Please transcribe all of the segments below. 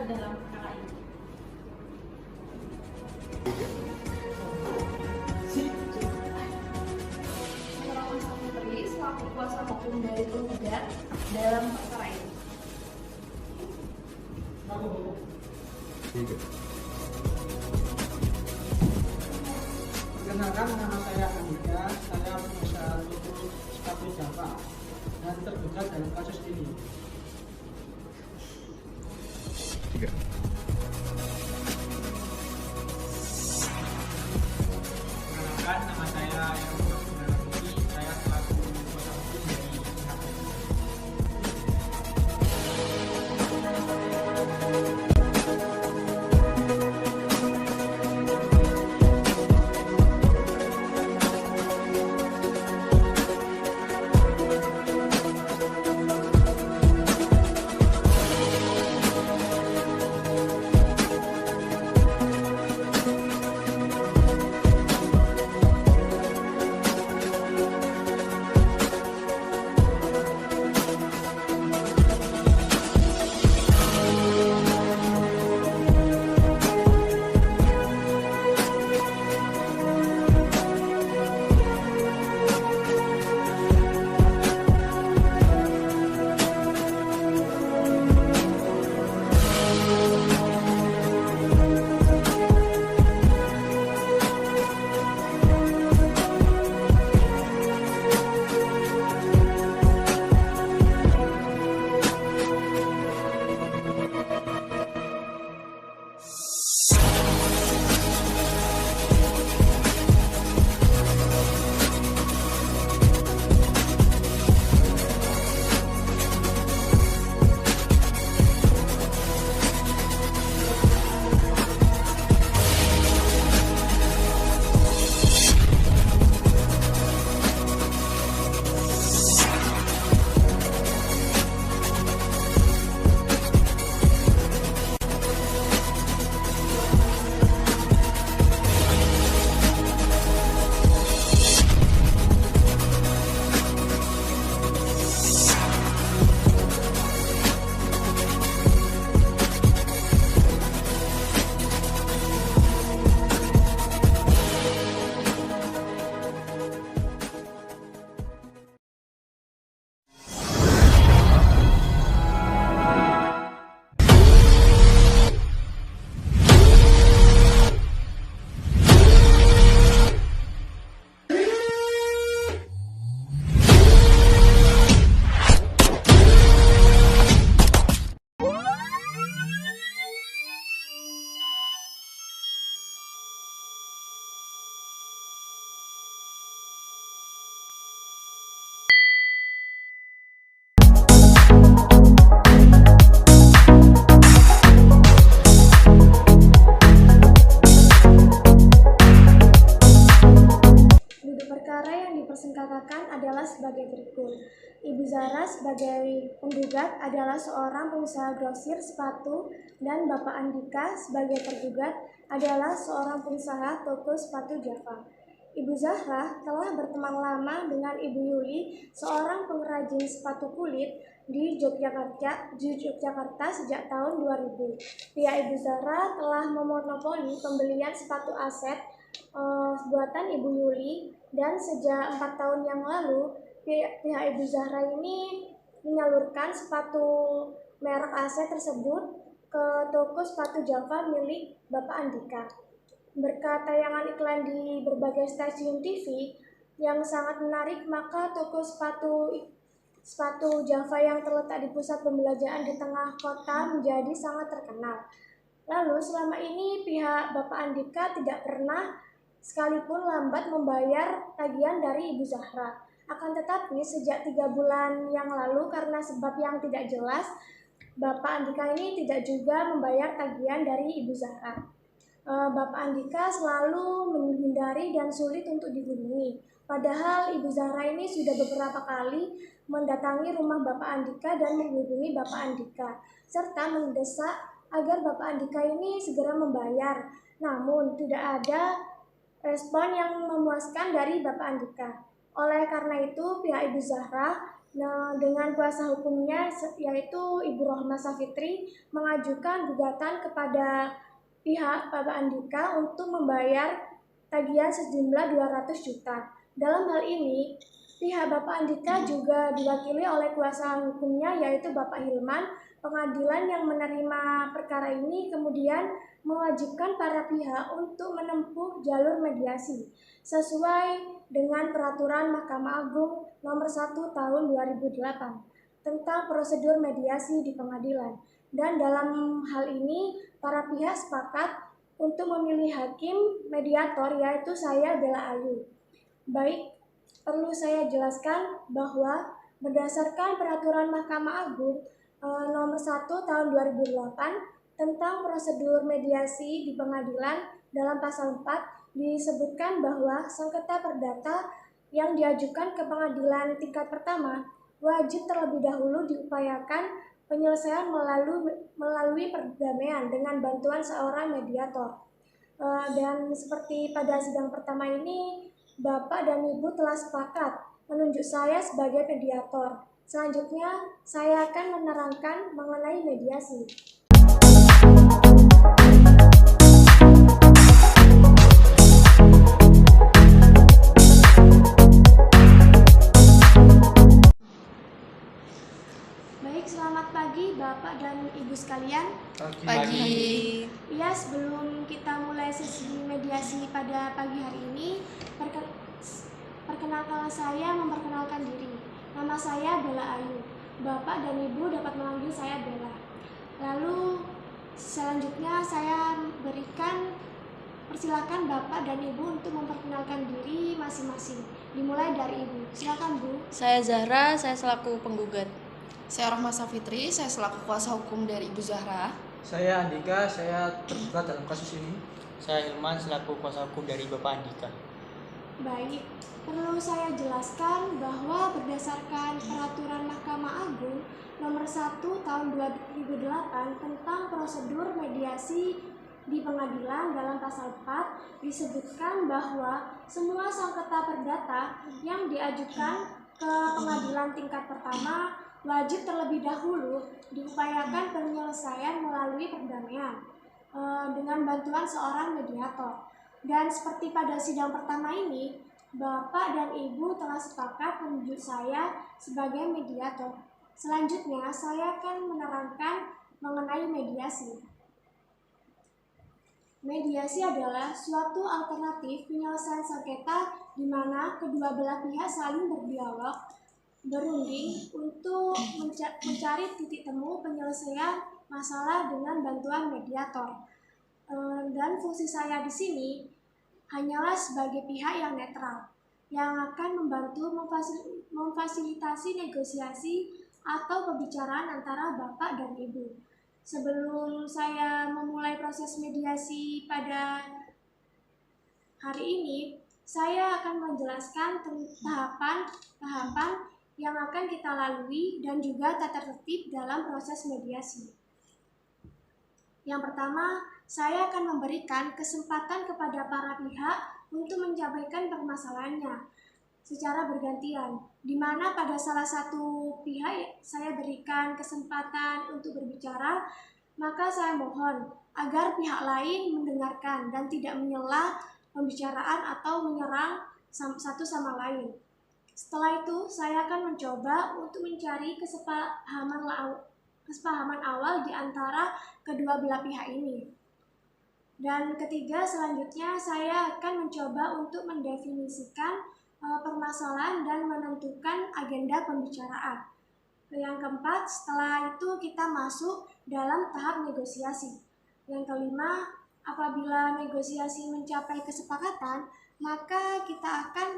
terlibat dalam perkara ini. Menerangkan Sang Menteri selaku kuasa hukum dari penggugat dalam perkara ini. Perkenalkan, nama saya Andika, saya pengusaha toko sepatu Java dan tergugat dalam kasus ini. Perkenalkan, nama saya yang saya selaku kuasa hukum dari pihak ini. Dipersengketakan adalah sebagai berikut. Ibu Zahra sebagai penggugat adalah seorang pengusaha grosir sepatu dan Bapak Andika sebagai tergugat adalah seorang pengusaha toko sepatu Java. Ibu Zahra telah berteman lama dengan Ibu Yuli, seorang pengrajin sepatu kulit di Yogyakarta sejak tahun 2000. Pihak Ibu Zahra telah memonopoli pembelian sepatu aset buatan Ibu Yuli, dan sejak 4 tahun yang lalu pihak Ibu Zahra ini menyalurkan sepatu merek aset tersebut ke toko sepatu Java milik Bapak Andika. Berkat tayangan iklan di berbagai stasiun TV yang sangat menarik, maka toko sepatu Java yang terletak di pusat pembelanjaan di tengah kota menjadi sangat terkenal. Lalu selama ini pihak Bapak Andika tidak pernah sekalipun lambat membayar tagihan dari Ibu Zahra. Akan tetapi sejak 3 bulan yang lalu karena sebab yang tidak jelas, Bapak Andika ini tidak juga membayar tagihan dari Ibu Zahra. Bapak Andika selalu menghindari dan sulit untuk dihubungi. Padahal Ibu Zahra ini sudah beberapa kali mendatangi rumah Bapak Andika dan menghubungi Bapak Andika, serta mendesak agar Bapak Andika ini segera membayar. Namun tidak ada respon yang memuaskan dari Bapak Andika. Oleh karena itu, pihak Ibu Zahra Nah, dengan kuasa hukumnya yaitu Ibu Rohmah Safitri mengajukan gugatan kepada pihak Bapak Andika untuk membayar tagihan sejumlah 200 juta. Dalam hal ini, pihak Bapak Andika juga diwakili oleh kuasa hukumnya yaitu Bapak Hilman. Pengadilan yang menerima perkara ini kemudian mewajibkan para pihak untuk menempuh jalur mediasi sesuai dengan peraturan Mahkamah Agung nomor 1 tahun 2008 tentang prosedur mediasi di pengadilan. Dan dalam hal ini para pihak sepakat untuk memilih hakim mediator yaitu saya, Bella Ayu. Baik, perlu saya jelaskan bahwa berdasarkan peraturan Mahkamah Agung nomor 1 tahun 2008 tentang prosedur mediasi di pengadilan dalam pasal 4 disebutkan bahwa sengketa perdata yang diajukan ke pengadilan tingkat pertama wajib terlebih dahulu diupayakan penyelesaian melalui perdamaian dengan bantuan seorang mediator. Dan seperti pada sidang pertama ini, Bapak dan Ibu telah sepakat menunjuk saya sebagai mediator. Selanjutnya, saya akan menerangkan mengenai mediasi. Baik, selamat pagi Bapak dan Ibu sekalian. Pagi. Ya, sebelum kita mulai sesi mediasi pada pagi hari ini, perkenalkan saya memperkenalkan diri. Nama saya Bella Ayu. Bapak dan Ibu dapat memanggil saya Bella. Lalu selanjutnya saya persilakan Bapak dan Ibu untuk memperkenalkan diri masing-masing. Dimulai dari Ibu. Silakan Bu. Saya Zahra, saya selaku penggugat. Saya Rohmah Safitri, saya selaku kuasa hukum dari Ibu Zahra. Saya Andika, saya tergugat dalam kasus ini. Saya Hilman selaku kuasa hukum dari Bapak Andika. Baik, perlu saya jelaskan bahwa berdasarkan peraturan Mahkamah Agung nomor 1 tahun 2008 tentang prosedur mediasi di pengadilan dalam pasal 4 disebutkan bahwa semua sengketa perdata yang diajukan ke pengadilan tingkat pertama wajib terlebih dahulu diupayakan penyelesaian melalui perdamaian dengan bantuan seorang mediator. Dan seperti pada sidang pertama ini, Bapak dan Ibu telah sepakat menunjuk saya sebagai mediator. Selanjutnya, saya akan menerangkan mengenai mediasi. Mediasi adalah suatu alternatif penyelesaian sengketa di mana kedua belah pihak saling berdialog, berunding untuk mencari titik temu penyelesaian masalah dengan bantuan mediator. Dan fungsi saya di sini hanyalah sebagai pihak yang netral yang akan membantu memfasilitasi negosiasi atau pembicaraan antara Bapak dan Ibu. Sebelum saya memulai proses mediasi pada hari ini, saya akan menjelaskan tahapan-tahapan yang akan kita lalui dan juga tata tertib dalam proses mediasi. Yang pertama, saya akan memberikan kesempatan kepada para pihak untuk menyampaikan permasalahannya secara bergantian, di mana pada salah satu pihak saya berikan kesempatan untuk berbicara, maka saya mohon agar pihak lain mendengarkan dan tidak menyela pembicaraan atau menyerang satu sama lain. Setelah itu, saya akan mencoba untuk mencari kesepahaman awal di antara kedua belah pihak ini. Dan ketiga, selanjutnya saya akan mencoba untuk mendefinisikan permasalahan dan menentukan agenda pembicaraan. Yang keempat, setelah itu kita masuk dalam tahap negosiasi. Yang kelima, apabila negosiasi mencapai kesepakatan, maka kita akan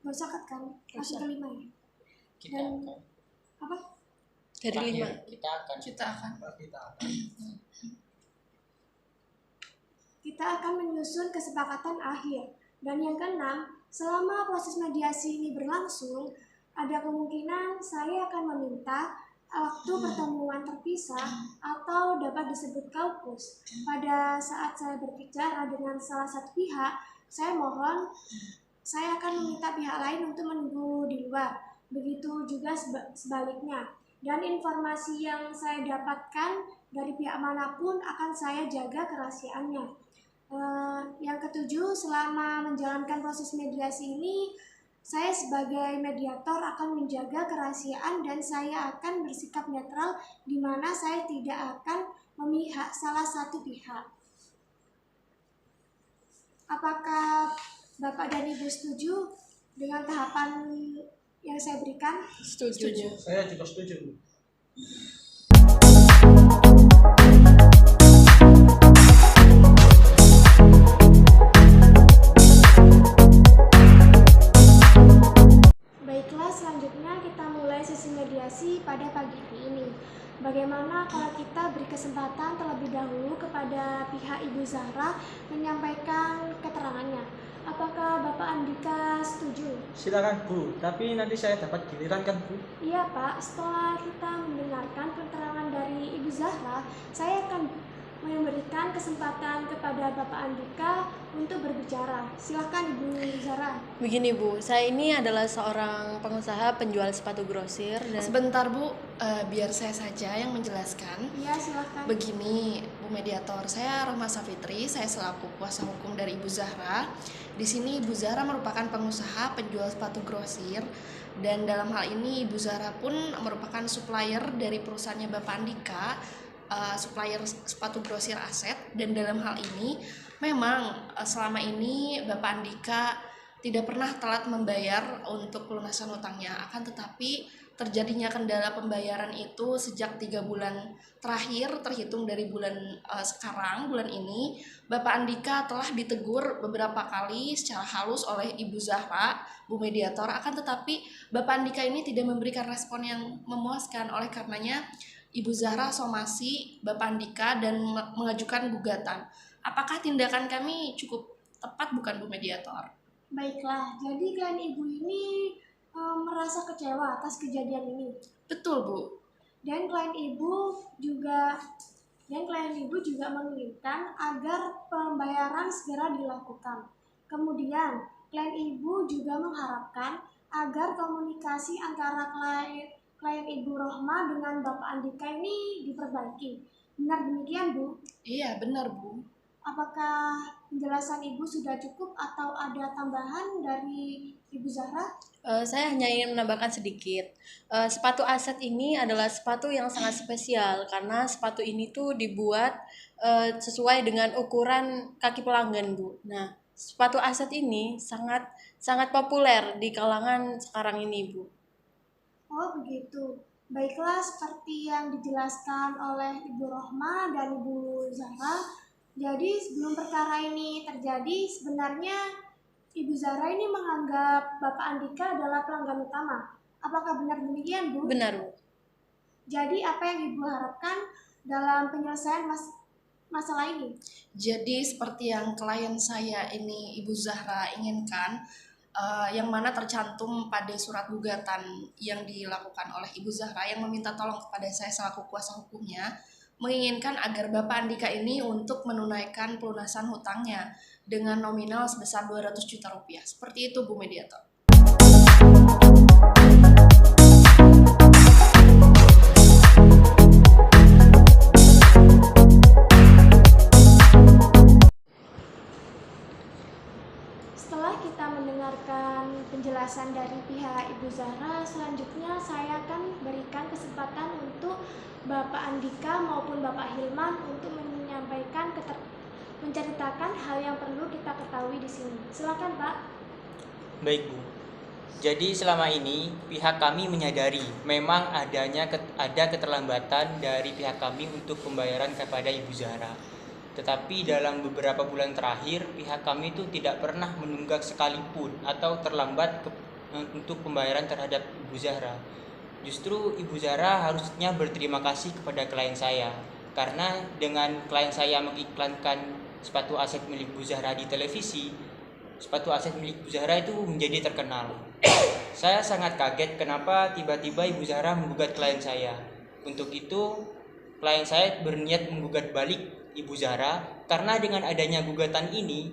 Gak usah kan? Masuk kelima ya? Kita Dan akan apa? Dari 5. Kita akan menyusun kesepakatan akhir. Dan yang keenam, selama proses mediasi ini berlangsung, Ada kemungkinan saya akan meminta waktu pertemuan terpisah atau dapat disebut kaukus. Pada saat saya berbicara dengan salah satu pihak, saya mohon saya akan meminta pihak lain untuk menunggu di luar. Begitu juga sebaliknya. Dan informasi yang saya dapatkan dari pihak manapun akan saya jaga kerahasiaannya. Yang ketujuh, selama menjalankan proses mediasi ini, saya sebagai mediator akan menjaga kerahasiaan dan saya akan bersikap netral di mana saya tidak akan memihak salah satu pihak. Apakah Bapak dan Ibu setuju dengan tahapan yang saya berikan? Setuju. Saya juga setuju. Baiklah, selanjutnya kita mulai sesi mediasi pada pagi hari ini. Bagaimana kalau kita beri kesempatan terlebih dahulu kepada pihak Ibu Zahra menyampaikan keterangannya? Apakah Bapak Andika setuju? Silakan Bu, tapi nanti saya dapat giliran kan Bu? Iya Pak, setelah kita mendengarkan keterangan dari Ibu Zahra, saya akan memberikan kesempatan kepada Bapak Andika untuk berbicara. Silakan Ibu Zahra. Begini Bu, saya ini adalah seorang pengusaha penjual sepatu grosir dan Sebentar Bu, biar saya saja yang menjelaskan. Iya, silakan. Begini, Bu Mediator, saya Rahma Safitri, saya selaku kuasa hukum dari Ibu Zahra. Di sini Ibu Zahra merupakan pengusaha penjual sepatu grosir dan dalam hal ini Ibu Zahra pun merupakan supplier dari perusahaannya Bapak Andika, supplier sepatu grosir aset. Dan dalam hal ini memang selama ini Bapak Andika tidak pernah telat membayar untuk pelunasan hutangnya, akan tetapi terjadinya kendala pembayaran itu sejak 3 bulan terakhir terhitung dari bulan sekarang, bulan ini Bapak Andika telah ditegur beberapa kali secara halus oleh Ibu Zahra, Bu Mediator, akan tetapi Bapak Andika ini tidak memberikan respon yang memuaskan. Oleh karenanya Ibu Zahra somasi Bapak Andika dan mengajukan gugatan. Apakah tindakan kami cukup tepat bukan Bu Mediator? Baiklah, jadi klien Ibu ini merasa kecewa atas kejadian ini. Betul Bu. Dan klien Ibu juga menginginkan agar pembayaran segera dilakukan. Kemudian, klien Ibu juga mengharapkan agar komunikasi antara klien Ibu Rohma dengan Bapak Andika ini diperbaiki. Benar demikian, Bu? Iya, benar Bu. Apakah penjelasan Ibu sudah cukup atau ada tambahan dari Ibu Zahra? saya hanya ingin menambahkan sedikit. Sepatu aset ini adalah sepatu yang sangat spesial karena sepatu ini tuh dibuat sesuai dengan ukuran kaki pelanggan, Bu. Nah, sepatu aset ini sangat populer di kalangan sekarang ini, Bu. Oh begitu. Baiklah, seperti yang dijelaskan oleh Ibu Rohma dan Ibu Zahra. Jadi sebelum perkara ini terjadi, sebenarnya Ibu Zahra ini menganggap Bapak Andika adalah pelanggan utama. Apakah benar demikian, Bu? Benar, Bu. Jadi apa yang Ibu harapkan dalam penyelesaian masalah ini? Jadi seperti yang klien saya ini Ibu Zahra inginkan, yang mana tercantum pada surat gugatan yang dilakukan oleh Ibu Zahra yang meminta tolong kepada saya selaku kuasa hukumnya, menginginkan agar Bapak Andika ini untuk menunaikan pelunasan hutangnya dengan nominal sebesar 200 juta rupiah. Seperti itu Bu Mediator. Setelah kita mendengarkan penjelasan dari pihak Ibu Zahra, selanjutnya saya akan berikan kesempatan untuk Bapak Andika maupun Bapak Hilman untuk menceritakan hal yang perlu kita ketahui di sini. Silakan, Pak. Baik Bu. Jadi selama ini pihak kami menyadari memang ada keterlambatan dari pihak kami untuk pembayaran kepada Ibu Zahra. Tetapi dalam beberapa bulan terakhir pihak kami itu tidak pernah menunggak sekalipun atau terlambat untuk pembayaran terhadap Ibu Zahra. Justru Ibu Zahra harusnya berterima kasih kepada klien saya, karena dengan klien saya mengiklankan sepatu aset milik Bu Zahra di televisi, sepatu aset milik Bu Zahra itu menjadi terkenal. Saya sangat kaget kenapa tiba-tiba Ibu Zahra menggugat klien saya. Untuk itu, klien saya berniat menggugat balik Ibu Zahra karena dengan adanya gugatan ini,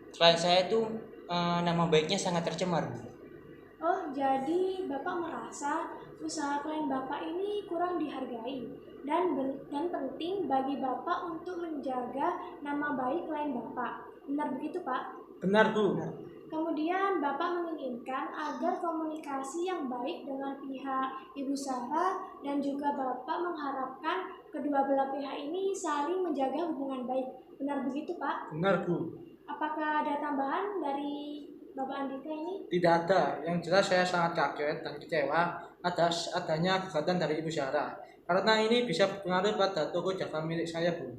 klien saya itu nama baiknya sangat tercemar, Bu. Oh, jadi Bapak merasa usaha klien Bapak ini kurang dihargai dan penting bagi Bapak untuk menjaga nama baik klien Bapak. Benar begitu, Pak? Benar, Bu. Kemudian Bapak menginginkan agar komunikasi yang baik dengan pihak Ibu Zahra dan juga Bapak mengharapkan kedua belah pihak ini saling menjaga hubungan baik. Benar begitu, Pak? Benar, Bu. Apakah ada tambahan dari Bapak Andika ini? Tidak ada. Yang jelas saya sangat kaget dan kecewa adanya gugatan dari Ibu Zahra. Karena ini bisa berpengaruh pada toko jasa milik saya, Bu.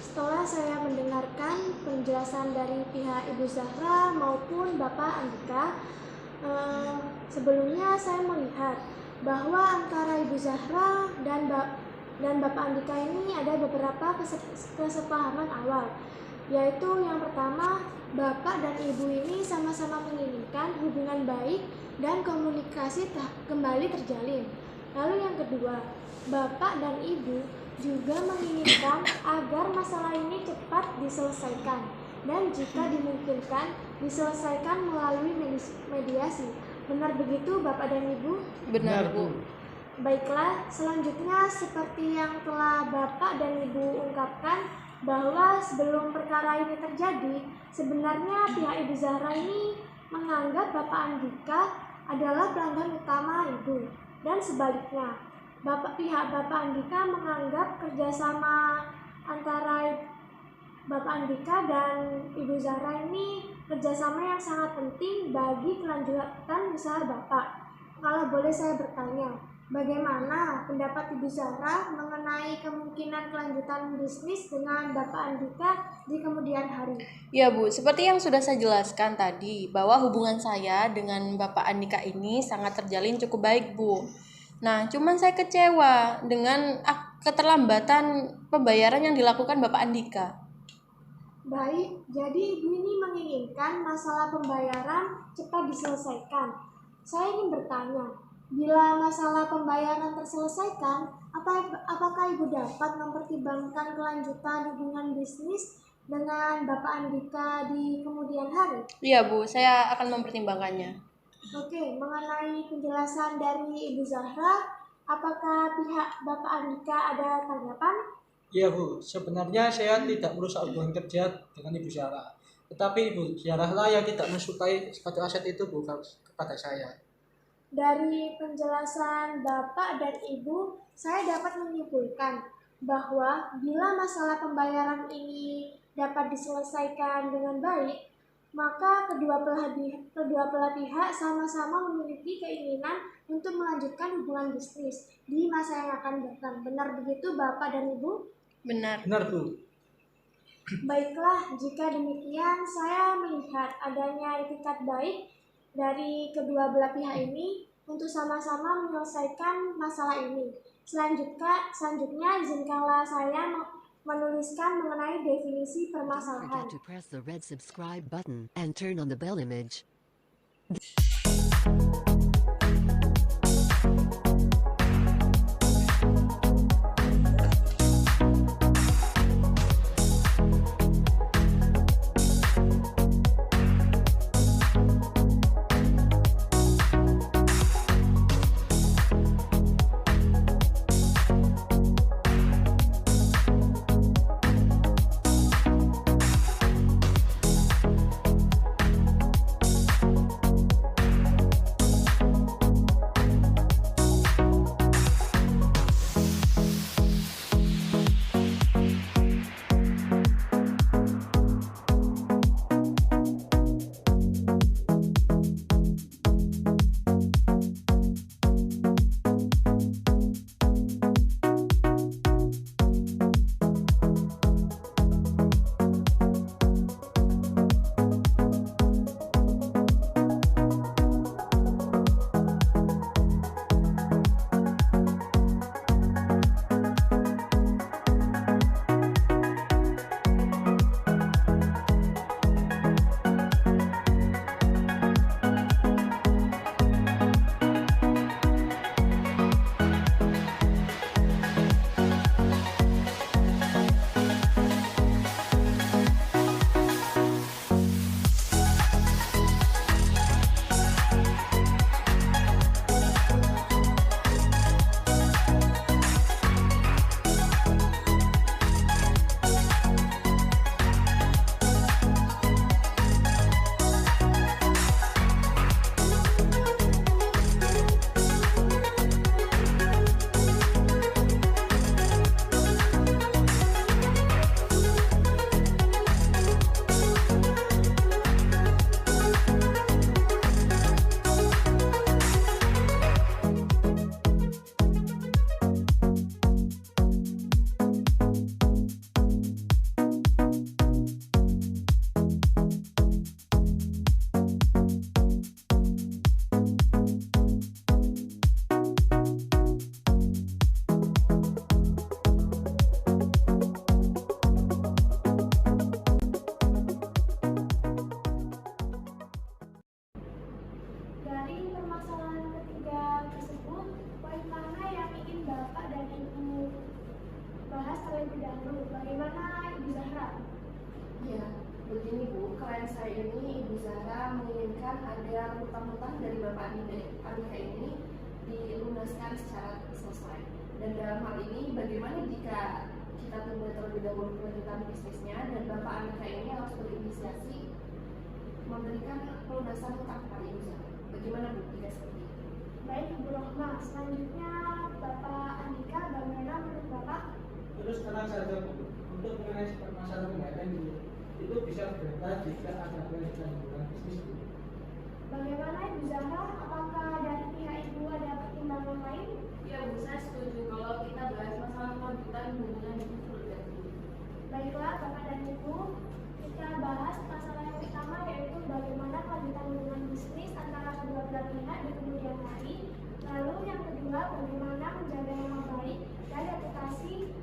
Setelah saya mendengarkan penjelasan dari pihak Ibu Zahra maupun Bapak Andika, sebelumnya saya melihat bahwa antara Ibu Zahra dan Bapak Andika ini ada beberapa kesepahaman awal, yaitu yang pertama, Bapak dan Ibu ini sama-sama menginginkan hubungan baik dan komunikasi kembali terjalin. Lalu yang kedua, Bapak dan Ibu juga menginginkan agar masalah ini cepat diselesaikan dan jika dimungkinkan diselesaikan melalui mediasi. Benar begitu Bapak dan Ibu? Benar, Bu. Baiklah, selanjutnya seperti yang telah Bapak dan Ibu ungkapkan bahwa sebelum perkara ini terjadi, sebenarnya pihak Ibu Zahra ini menganggap Bapak Andika adalah pelanggan utama Ibu, dan sebaliknya, pihak Bapak Andika menganggap kerjasama antara Bapak Andika dan Ibu Zahra ini kerjasama yang sangat penting bagi kelanjutan usaha Bapak. Kalau boleh saya bertanya, bagaimana pendapat Ibu Zahra mengenai kemungkinan kelanjutan bisnis dengan Bapak Andika di kemudian hari? Ya, Bu, seperti yang sudah saya jelaskan tadi, bahwa hubungan saya dengan Bapak Andika ini sangat terjalin cukup baik, Bu. Nah, cuman saya kecewa dengan keterlambatan pembayaran yang dilakukan Bapak Andika. Baik, jadi Ibu ini menginginkan masalah pembayaran cepat diselesaikan. Saya ingin bertanya, bila masalah pembayaran terselesaikan, apakah Ibu dapat mempertimbangkan kelanjutan hubungan bisnis dengan Bapak Andika di kemudian hari? Iya, Bu, saya akan mempertimbangkannya. Oke, mengenai penjelasan dari Ibu Zahra, apakah pihak Bapak Andika ada tanggapan? Iya, Bu. Sebenarnya saya tidak merusak hubungan kerja dengan Ibu Zahra. Tetapi Ibu Zahra lah yang tidak menyukai sepatu aset itu, Bu, kepada saya. Dari penjelasan Bapak dan Ibu, saya dapat menyimpulkan bahwa bila masalah pembayaran ini dapat diselesaikan dengan baik, maka kedua belah pihak sama-sama memiliki keinginan untuk melanjutkan hubungan bisnis di masa yang akan datang. Benar begitu Bapak dan Ibu? Benar. Benar, Bu. Baiklah, jika demikian saya melihat adanya itikat baik dari kedua belah pihak ini untuk sama-sama menyelesaikan masalah ini. Selanjutnya izinkanlah saya menuliskan mengenai definisi permasalahan. Don't forget to press the red subscribe button and turn on the bell image. terlebih dahulu. Bagaimana Ibu Zahra? Ya, begini Bu, klien saya ini Ibu Zahra menginginkan agar hutang-hutang dari Bapak Andika ini dilunaskan secara selesai. Dan dalam hal ini, bagaimana jika kita tunda terlebih dahulu kelanjutan bisnisnya dan Bapak Andika ini harus berinisiasi memberikan pelunasan hutang kepada Ibu Zahra? Bagaimana Bu jika seperti itu? Baik Ibu Rohma, selanjutnya Bapak Andika, bagaimana menurut Bapak? Terus tenang saja Bu, untuk mengenai masalah pembayaran itu bisa berbeda jika ada kelanjutan hubungan bisnis Bu. Bagaimana Ibu Zahra? Apakah dari pihak Ibu ada pertimbangan lain? Ya Bu, saya setuju kalau kita bahas masalah kelanjutan hubungan itu terlebih dahulu. Baiklah Bapak dan Ibu, kita bahas masalah yang pertama yaitu bagaimana kelanjutan hubungan bisnis antara kedua belah pihak di kemudian hari. Lalu yang kedua, bagaimana menjaga nama baik dan reputasi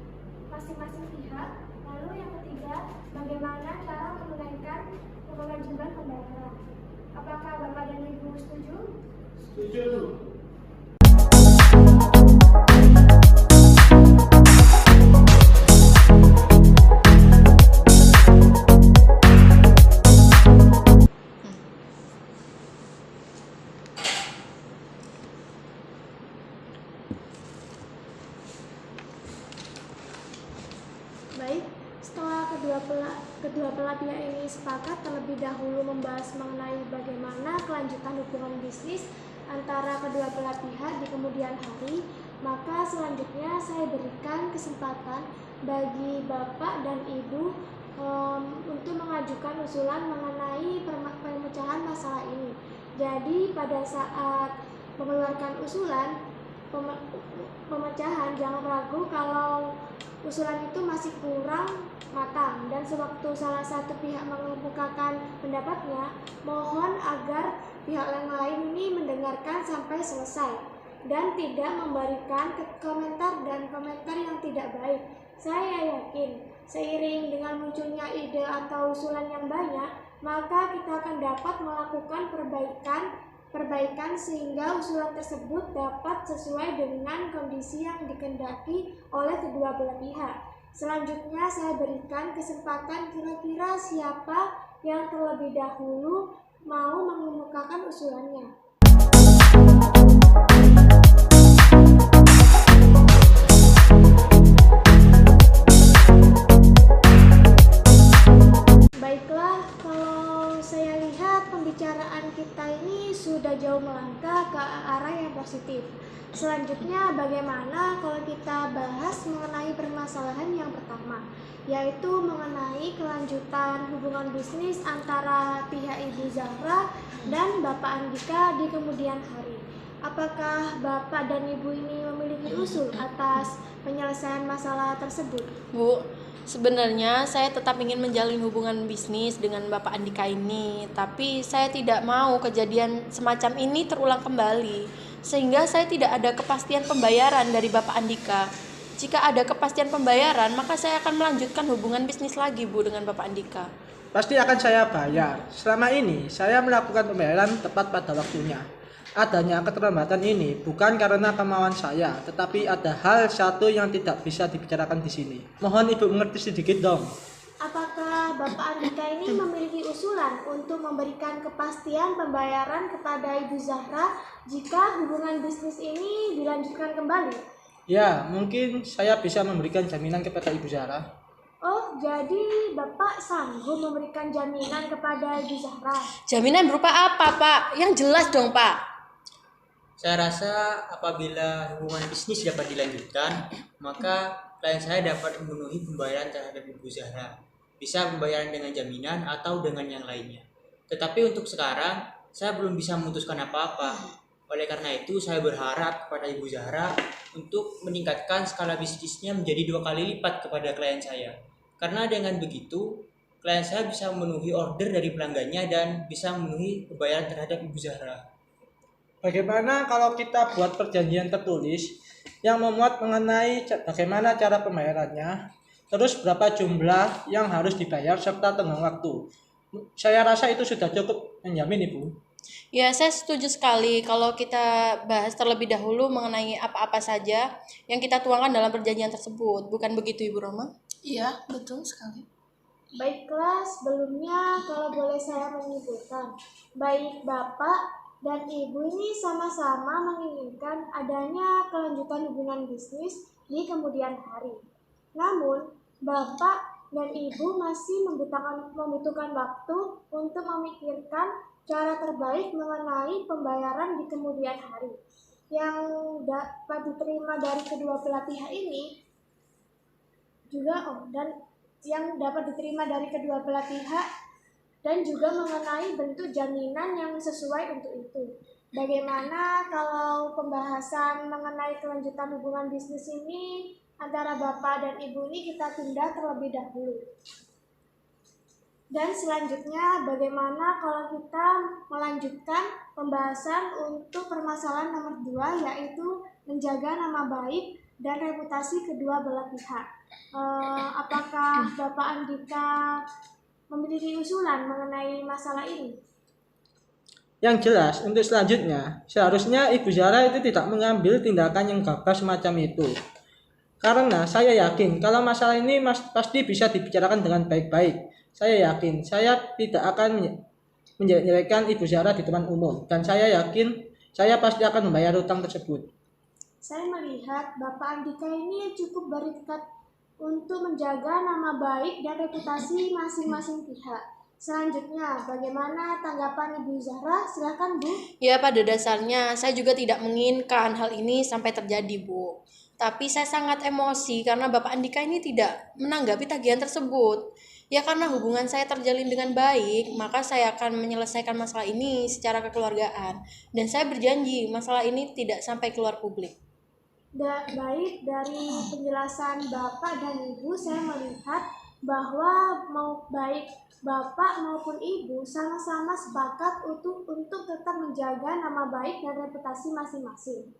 masing-masing pihak. Lalu yang ketiga, bagaimana cara menunaikan kewajiban pembayaran. Apakah Bapak dan Ibu setuju? Setuju Bu. Baik, setelah kedua belah pihak ini sepakat terlebih dahulu membahas mengenai bagaimana kelanjutan hubungan bisnis antara kedua belah pihak di kemudian hari, maka selanjutnya saya berikan kesempatan bagi Bapak dan Ibu untuk mengajukan usulan mengenai pemecahan masalah ini. Jadi pada saat mengeluarkan usulan pemecahan, jangan ragu kalau usulan itu masih kurang matang dan sewaktu salah satu pihak mengemukakan pendapatnya, mohon agar pihak yang lain ini mendengarkan sampai selesai dan tidak memberikan komentar yang tidak baik. Saya yakin seiring dengan munculnya ide atau usulan yang banyak, maka kita akan dapat melakukan perbaikan sehingga usulan tersebut dapat sesuai dengan kondisi yang dikehendaki oleh kedua belah pihak. Selanjutnya saya berikan kesempatan kira-kira siapa yang terlebih dahulu mau mengemukakan usulannya. Baiklah, kalau saya lihat pembicaraan kita ini sudah jauh melangkah ke arah yang positif. Selanjutnya bagaimana kalau kita bahas mengenai permasalahan yang pertama, yaitu mengenai kelanjutan hubungan bisnis antara pihak Ibu Zahra dan Bapak Andika di kemudian hari. Apakah Bapak dan Ibu ini memiliki usul atas penyelesaian masalah tersebut? Bu, sebenarnya saya tetap ingin menjalin hubungan bisnis dengan Bapak Andika ini, tapi saya tidak mau kejadian semacam ini terulang kembali. Sehingga saya tidak ada kepastian pembayaran dari Bapak Andika. Jika ada kepastian pembayaran, maka saya akan melanjutkan hubungan bisnis lagi, Bu, dengan Bapak Andika. Pasti akan saya bayar. Selama ini saya melakukan pembayaran tepat pada waktunya. Adanya keterlambatan ini bukan karena kemauan saya, tetapi ada hal satu yang tidak bisa dibicarakan di sini. Mohon Ibu mengerti sedikit dong. Apakah Bapak Andika ini memiliki usulan untuk memberikan kepastian pembayaran kepada Ibu Zahra jika hubungan bisnis ini dilanjutkan kembali? Ya, mungkin saya bisa memberikan jaminan kepada Ibu Zahra. Oh, jadi Bapak sanggup memberikan jaminan kepada Ibu Zahra? Jaminan berupa apa, Pak? Yang jelas dong, Pak. Saya rasa apabila hubungan bisnis dapat dilanjutkan, maka klien saya dapat memenuhi pembayaran terhadap Ibu Zahra. Bisa pembayaran dengan jaminan atau dengan yang lainnya. Tetapi untuk sekarang, saya belum bisa memutuskan apa-apa. Oleh karena itu, saya berharap kepada Ibu Zahra untuk meningkatkan skala bisnisnya menjadi 2 kali lipat kepada klien saya. Karena dengan begitu, klien saya bisa memenuhi order dari pelanggannya dan bisa memenuhi pembayaran terhadap Ibu Zahra. Bagaimana kalau kita buat perjanjian tertulis yang memuat mengenai bagaimana cara pembayarannya, terus berapa jumlah yang harus dibayar serta tenggang waktu. Saya rasa itu sudah cukup menjamin, Ibu. Ya, saya setuju sekali kalau kita bahas terlebih dahulu mengenai apa-apa saja yang kita tuangkan dalam perjanjian tersebut. Bukan begitu, Ibu Roma? Iya, betul sekali. Baiklah, sebelumnya kalau boleh saya menyimpulkan, baik Bapak dan Ibu ini sama-sama menginginkan adanya kelanjutan hubungan bisnis di kemudian hari. Namun, Bapak dan Ibu masih membutuhkan waktu untuk memikirkan cara terbaik mengenai pembayaran di kemudian hari. Yang dapat diterima dari kedua belah pihak ini yang dapat diterima dari kedua belah pihak dan juga mengenai bentuk jaminan yang sesuai untuk itu. Bagaimana kalau pembahasan mengenai kelanjutan hubungan bisnis ini antara Bapak dan Ibu ini kita tunda terlebih dahulu. Dan selanjutnya bagaimana kalau kita melanjutkan pembahasan untuk permasalahan nomor 2, yaitu menjaga nama baik dan reputasi kedua belah pihak. Apakah Bapak Andika memiliki usulan mengenai masalah ini? Yang jelas, untuk selanjutnya, seharusnya Ibu Zahra itu tidak mengambil tindakan yang gagah semacam itu. Karena saya yakin kalau masalah ini pasti bisa dibicarakan dengan baik-baik. Saya yakin saya tidak akan menjelek-jelekan Ibu Zahra di depan umum. Dan saya yakin saya pasti akan membayar utang tersebut. Saya melihat Bapak Andika ini cukup berikat untuk menjaga nama baik dan reputasi masing-masing pihak. Selanjutnya, bagaimana tanggapan Ibu Zahra? Silakan, Bu. Ya, pada dasarnya saya juga tidak menginginkan hal ini sampai terjadi, Bu. Tapi saya sangat emosi karena Bapak Andika ini tidak menanggapi tagihan tersebut. Ya, karena hubungan saya terjalin dengan baik, maka saya akan menyelesaikan masalah ini secara kekeluargaan. Dan saya berjanji masalah ini tidak sampai keluar publik. Baik, dari penjelasan Bapak dan Ibu, saya melihat bahwa baik Bapak maupun Ibu sama-sama sepakat untuk tetap menjaga nama baik dan reputasi masing-masing.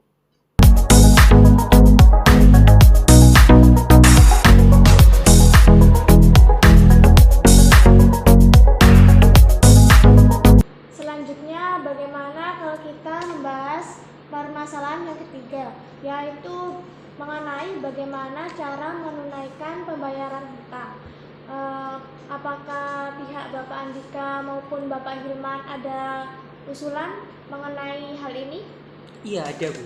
Selanjutnya, bagaimana kalau kita membahas permasalahan yang ketiga, yaitu mengenai bagaimana cara menunaikan pembayaran hutang. Apakah pihak Bapak Andika maupun Bapak Hilman ada usulan mengenai hal ini? Iya, ada, Bu.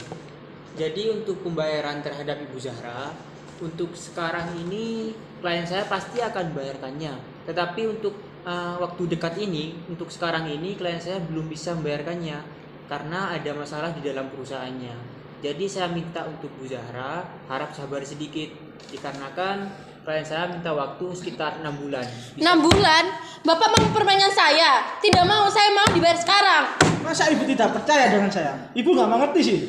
Jadi untuk pembayaran terhadap Ibu Zahra, untuk sekarang ini klien saya pasti akan membayarkannya. Tetapi untuk waktu dekat ini, untuk sekarang ini klien saya belum bisa membayarkannya karena ada masalah di dalam perusahaannya. Jadi saya minta untuk Bu Zahra harap sabar sedikit, dikarenakan klien saya minta waktu sekitar 6 bulan. 6 bulan? Bapak mau permainan saya? Tidak mau, saya mau dibayar sekarang. Masa Ibu tidak percaya dengan saya? Ibu nggak mengerti sih.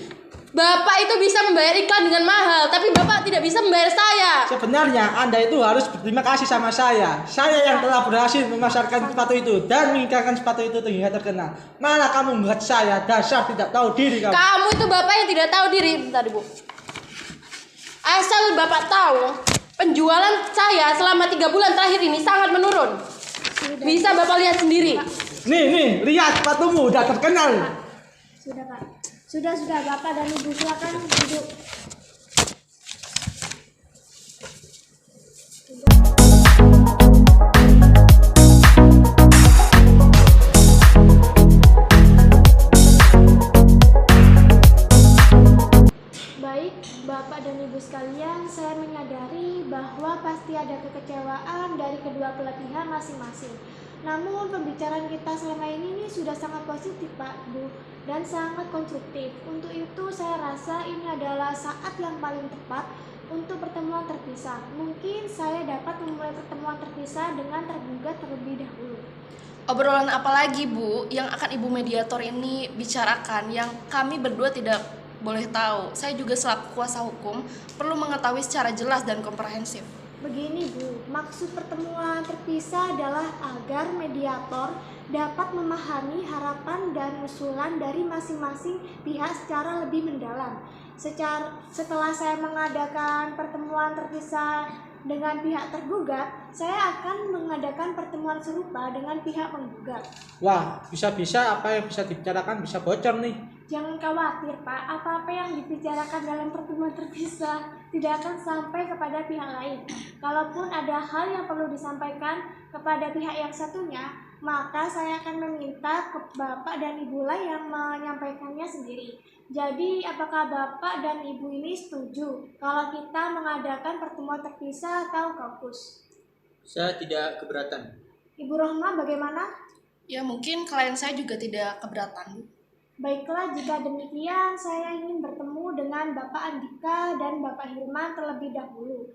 Bapak itu bisa membayar iklan dengan mahal, tapi Bapak tidak bisa membayar saya. Sebenarnya Anda itu harus berterima kasih sama saya. Saya yang telah berhasil memasarkan sepatu itu dan mengikrarkan sepatu itu hingga terkenal. Malah kamu membuat saya dasar tidak tahu diri kamu. Kamu itu Bapak yang tidak tahu diri. Bentar, Ibu. Asal Bapak tahu, penjualan saya selama 3 bulan terakhir ini sangat menurun. Bisa Bapak lihat sendiri. Nih, lihat sepatumu udah terkenal. Sudah, Pak. Sudah, Bapak dan Ibu silakan duduk. Baik, Bapak dan Ibu sekalian, saya menyadari bahwa pasti ada kekecewaan dari kedua belah pihak masing-masing. Namun pembicaraan kita selama ini sudah sangat positif, Pak, Bu, dan sangat konstruktif. Untuk itu saya rasa ini adalah saat yang paling tepat untuk pertemuan terpisah. Mungkin saya dapat memulai pertemuan terpisah dengan tergugat terlebih dahulu. Obrolan apa lagi, Bu, yang akan Ibu mediator ini bicarakan yang kami berdua tidak boleh tahu? Saya juga selaku kuasa hukum perlu mengetahui secara jelas dan komprehensif. Begini, Bu, maksud pertemuan terpisah adalah agar mediator dapat memahami harapan dan usulan dari masing-masing pihak secara lebih mendalam. Setelah saya mengadakan pertemuan terpisah dengan pihak tergugat, saya akan mengadakan pertemuan serupa dengan pihak penggugat. Wah, bisa-bisa apa yang bisa dibicarakan bisa bocor nih. Jangan khawatir, Pak. Apa-apa yang dibicarakan dalam pertemuan terpisah tidak akan sampai kepada pihak lain. Kalaupun ada hal yang perlu disampaikan kepada pihak yang satunya, maka saya akan meminta ke Bapak dan Ibu lah yang menyampaikannya sendiri. Jadi, apakah Bapak dan Ibu ini setuju kalau kita mengadakan pertemuan terpisah atau kampus? Saya tidak keberatan. Ibu Rohma bagaimana? Ya mungkin klien saya juga tidak keberatan, Bu. Baiklah, jika demikian saya ingin bertemu dengan Bapak Andika dan Bapak Hilman terlebih dahulu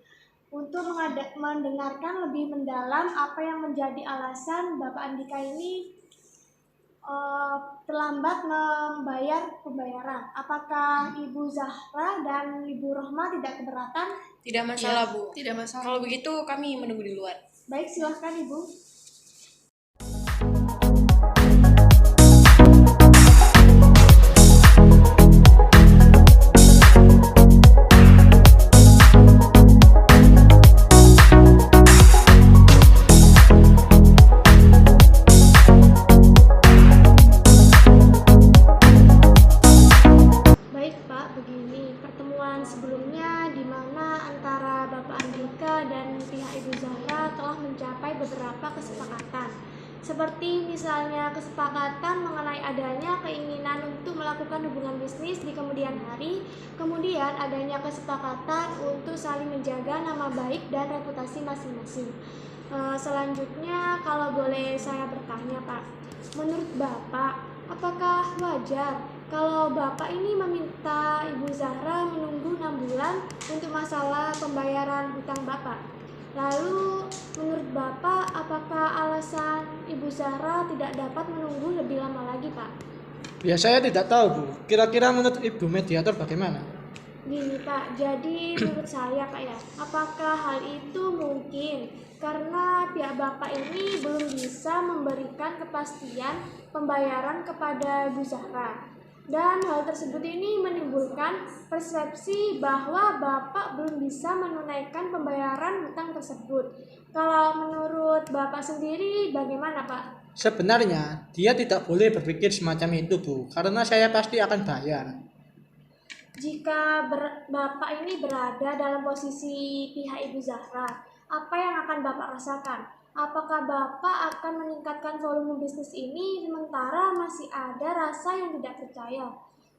untuk mendengarkan lebih mendalam apa yang menjadi alasan Bapak Andika ini terlambat membayar pembayaran. Apakah Ibu Zahra dan Ibu Rohma tidak keberatan? Tidak masalah, Bu. Tidak masalah. Kalau begitu kami menunggu di luar. Baik, silahkan Ibu. Baik Pak, begini pertemuan sebelumnya di mana antara Bapak Andika dan pihak Ibu Zahra telah mencapai beberapa kesepakatan. Seperti misalnya kesepakatan mengenai adanya keinginan untuk melakukan hubungan bisnis di kemudian hari, kemudian adanya kesepakatan untuk saling menjaga nama baik dan reputasi masing-masing. Selanjutnya kalau boleh saya bertanya Pak, menurut Bapak apakah wajar kalau Bapak ini meminta Ibu Zahra menunggu 6 bulan untuk masalah pembayaran hutang Bapak? Lalu, menurut Bapak, apakah alasan Ibu Zahra tidak dapat menunggu lebih lama lagi, Pak? Ya saya tidak tahu, Bu. Kira-kira menurut Ibu mediator bagaimana? Gini Pak, jadi menurut saya Pak ya, apakah hal itu mungkin karena pihak Bapak ini belum bisa memberikan kepastian pembayaran kepada Bu Zahra. Dan hal tersebut ini menimbulkan persepsi bahwa Bapak belum bisa menunaikan pembayaran hutang tersebut. Kalau menurut Bapak sendiri bagaimana Pak? Sebenarnya dia tidak boleh berpikir semacam itu, Bu, karena saya pasti akan bayar. Jika Bapak ini berada dalam posisi pihak Ibu Zahra, apa yang akan Bapak rasakan? Apakah Bapak akan meningkatkan volume bisnis ini sementara masih ada rasa yang tidak percaya?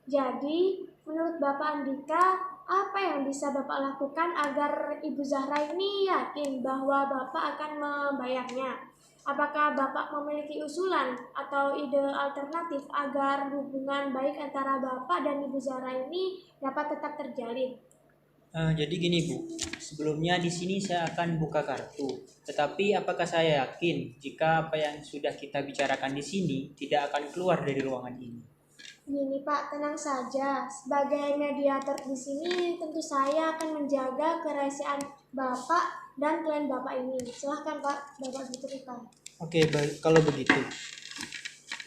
Jadi, menurut Bapak Andika, apa yang bisa Bapak lakukan agar Ibu Zahra ini yakin bahwa Bapak akan membayarnya? Apakah Bapak memiliki usulan atau ide alternatif agar hubungan baik antara Bapak dan Ibu Zahra ini dapat tetap terjalin? Jadi gini Bu, sebelumnya di sini saya akan buka kartu. Tetapi apakah saya yakin jika apa yang sudah kita bicarakan di sini tidak akan keluar dari ruangan ini? Gini Pak, tenang saja. Sebagai mediator di sini, tentu saya akan menjaga kerahasiaan Bapak dan klien Bapak ini. Silahkan Pak, Bapak bercerita. Oke, baik kalau begitu.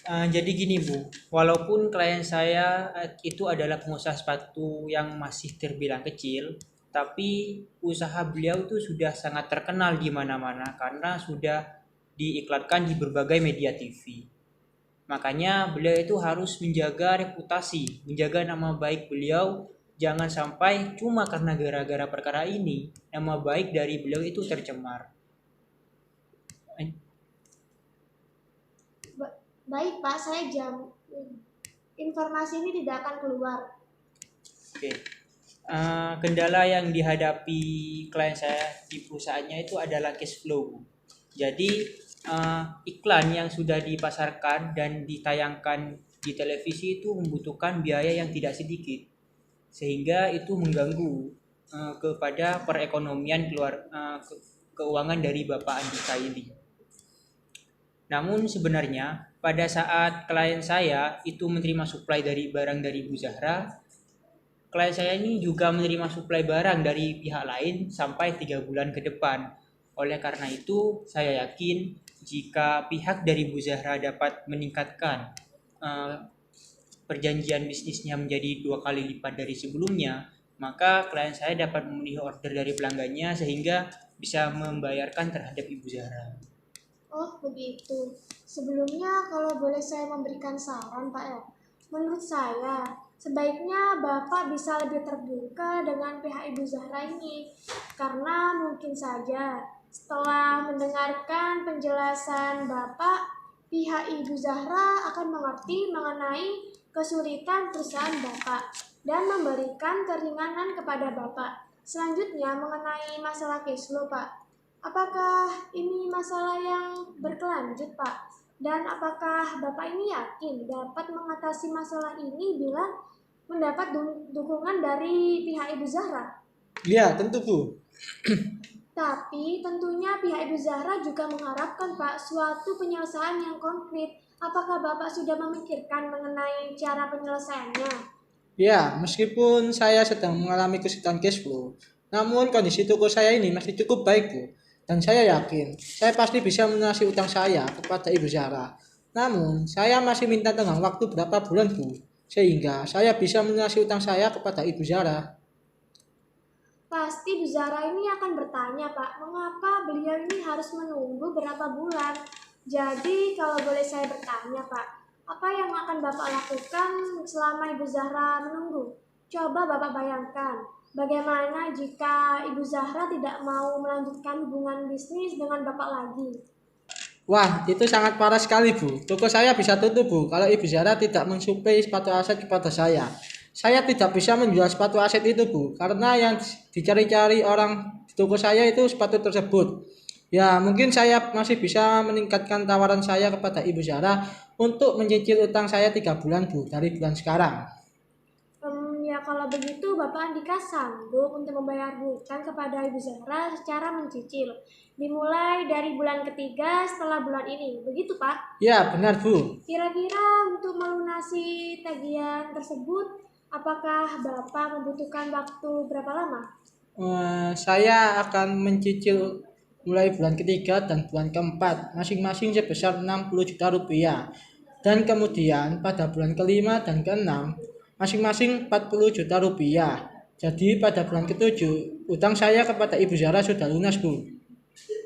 Jadi gini Bu, walaupun klien saya itu adalah pengusaha sepatu yang masih terbilang kecil, tapi usaha beliau itu sudah sangat terkenal di mana-mana karena sudah diiklankan di berbagai media TV. Makanya beliau itu harus menjaga reputasi, menjaga nama baik beliau, jangan sampai cuma karena gara-gara perkara ini, nama baik dari beliau itu tercemar. Baik Pak, saya informasi ini tidak akan keluar. Oke. Kendala yang dihadapi klien saya di perusahaannya itu adalah cash flow, Bu. Jadi iklan yang sudah dipasarkan dan ditayangkan di televisi itu membutuhkan biaya yang tidak sedikit, sehingga itu mengganggu kepada perekonomian keuangan dari Bapak Andika ini. Namun sebenarnya pada saat klien saya itu menerima suplai dari barang dari Bu Zahra, klien saya ini juga menerima suplai barang dari pihak lain sampai 3 bulan ke depan. Oleh karena itu, saya yakin jika pihak dari Bu Zahra dapat meningkatkan perjanjian bisnisnya menjadi 2 kali lipat dari sebelumnya, maka klien saya dapat memenuhi order dari pelanggannya sehingga bisa membayarkan terhadap Ibu Zahra. Oh, begitu. Sebelumnya, kalau boleh saya memberikan saran, Pak ya. Menurut saya, sebaiknya Bapak bisa lebih terbuka dengan pihak Ibu Zahra ini. Karena mungkin saja setelah mendengarkan penjelasan Bapak, pihak Ibu Zahra akan mengerti mengenai kesulitan perusahaan Bapak dan memberikan keringanan kepada Bapak. Selanjutnya mengenai masalah cash flow, Pak. Apakah ini masalah yang berkelanjut, Pak? Dan apakah Bapak ini yakin dapat mengatasi masalah ini bila mendapat dukungan dari pihak Ibu Zahra? Ya, tentu Bu. Tapi tentunya pihak Ibu Zahra juga mengharapkan, Pak, suatu penyelesaian yang konkret. Apakah Bapak sudah memikirkan mengenai cara penyelesaiannya? Ya, meskipun saya sedang mengalami kesulitan cash flow, namun kondisi toko saya ini masih cukup baik Bu. Dan saya yakin, saya pasti bisa melunasi utang saya kepada Ibu Zahra. Namun, saya masih minta tenggang waktu berapa bulan Bu, sehingga saya bisa melunasi utang saya kepada Ibu Zahra. Pasti Bu Zahra ini akan bertanya, Pak, mengapa beliau ini harus menunggu berapa bulan? Jadi, kalau boleh saya bertanya, Pak, apa yang akan Bapak lakukan selama Ibu Zahra menunggu? Coba Bapak bayangkan, bagaimana jika Ibu Zahra tidak mau melanjutkan hubungan bisnis dengan Bapak lagi? Wah, itu sangat parah sekali Bu. Toko saya bisa tutup Bu, kalau Ibu Zahra tidak mensuplai sepatu aset kepada saya. Saya tidak bisa menjual sepatu aset itu Bu, karena yang dicari-cari orang di toko saya itu sepatu tersebut. Ya, mungkin saya masih bisa meningkatkan tawaran saya kepada Ibu Zahra untuk mencicil utang saya 3 bulan Bu, dari bulan sekarang. Ya kalau begitu Bapak Andika sanggup untuk membayar hutang kepada Ibu Zahra secara mencicil, dimulai dari bulan ketiga setelah bulan ini, begitu Pak? Ya, benar Bu. Kira-kira untuk melunasi tagihan tersebut, apakah Bapak membutuhkan waktu berapa lama? Saya akan mencicil mulai bulan ketiga dan bulan keempat, masing-masing sebesar 60 juta rupiah. Dan kemudian pada bulan kelima dan keenam, masing-masing 40 juta rupiah. Jadi pada bulan ketujuh, utang saya kepada Ibu Zahra sudah lunas Bu.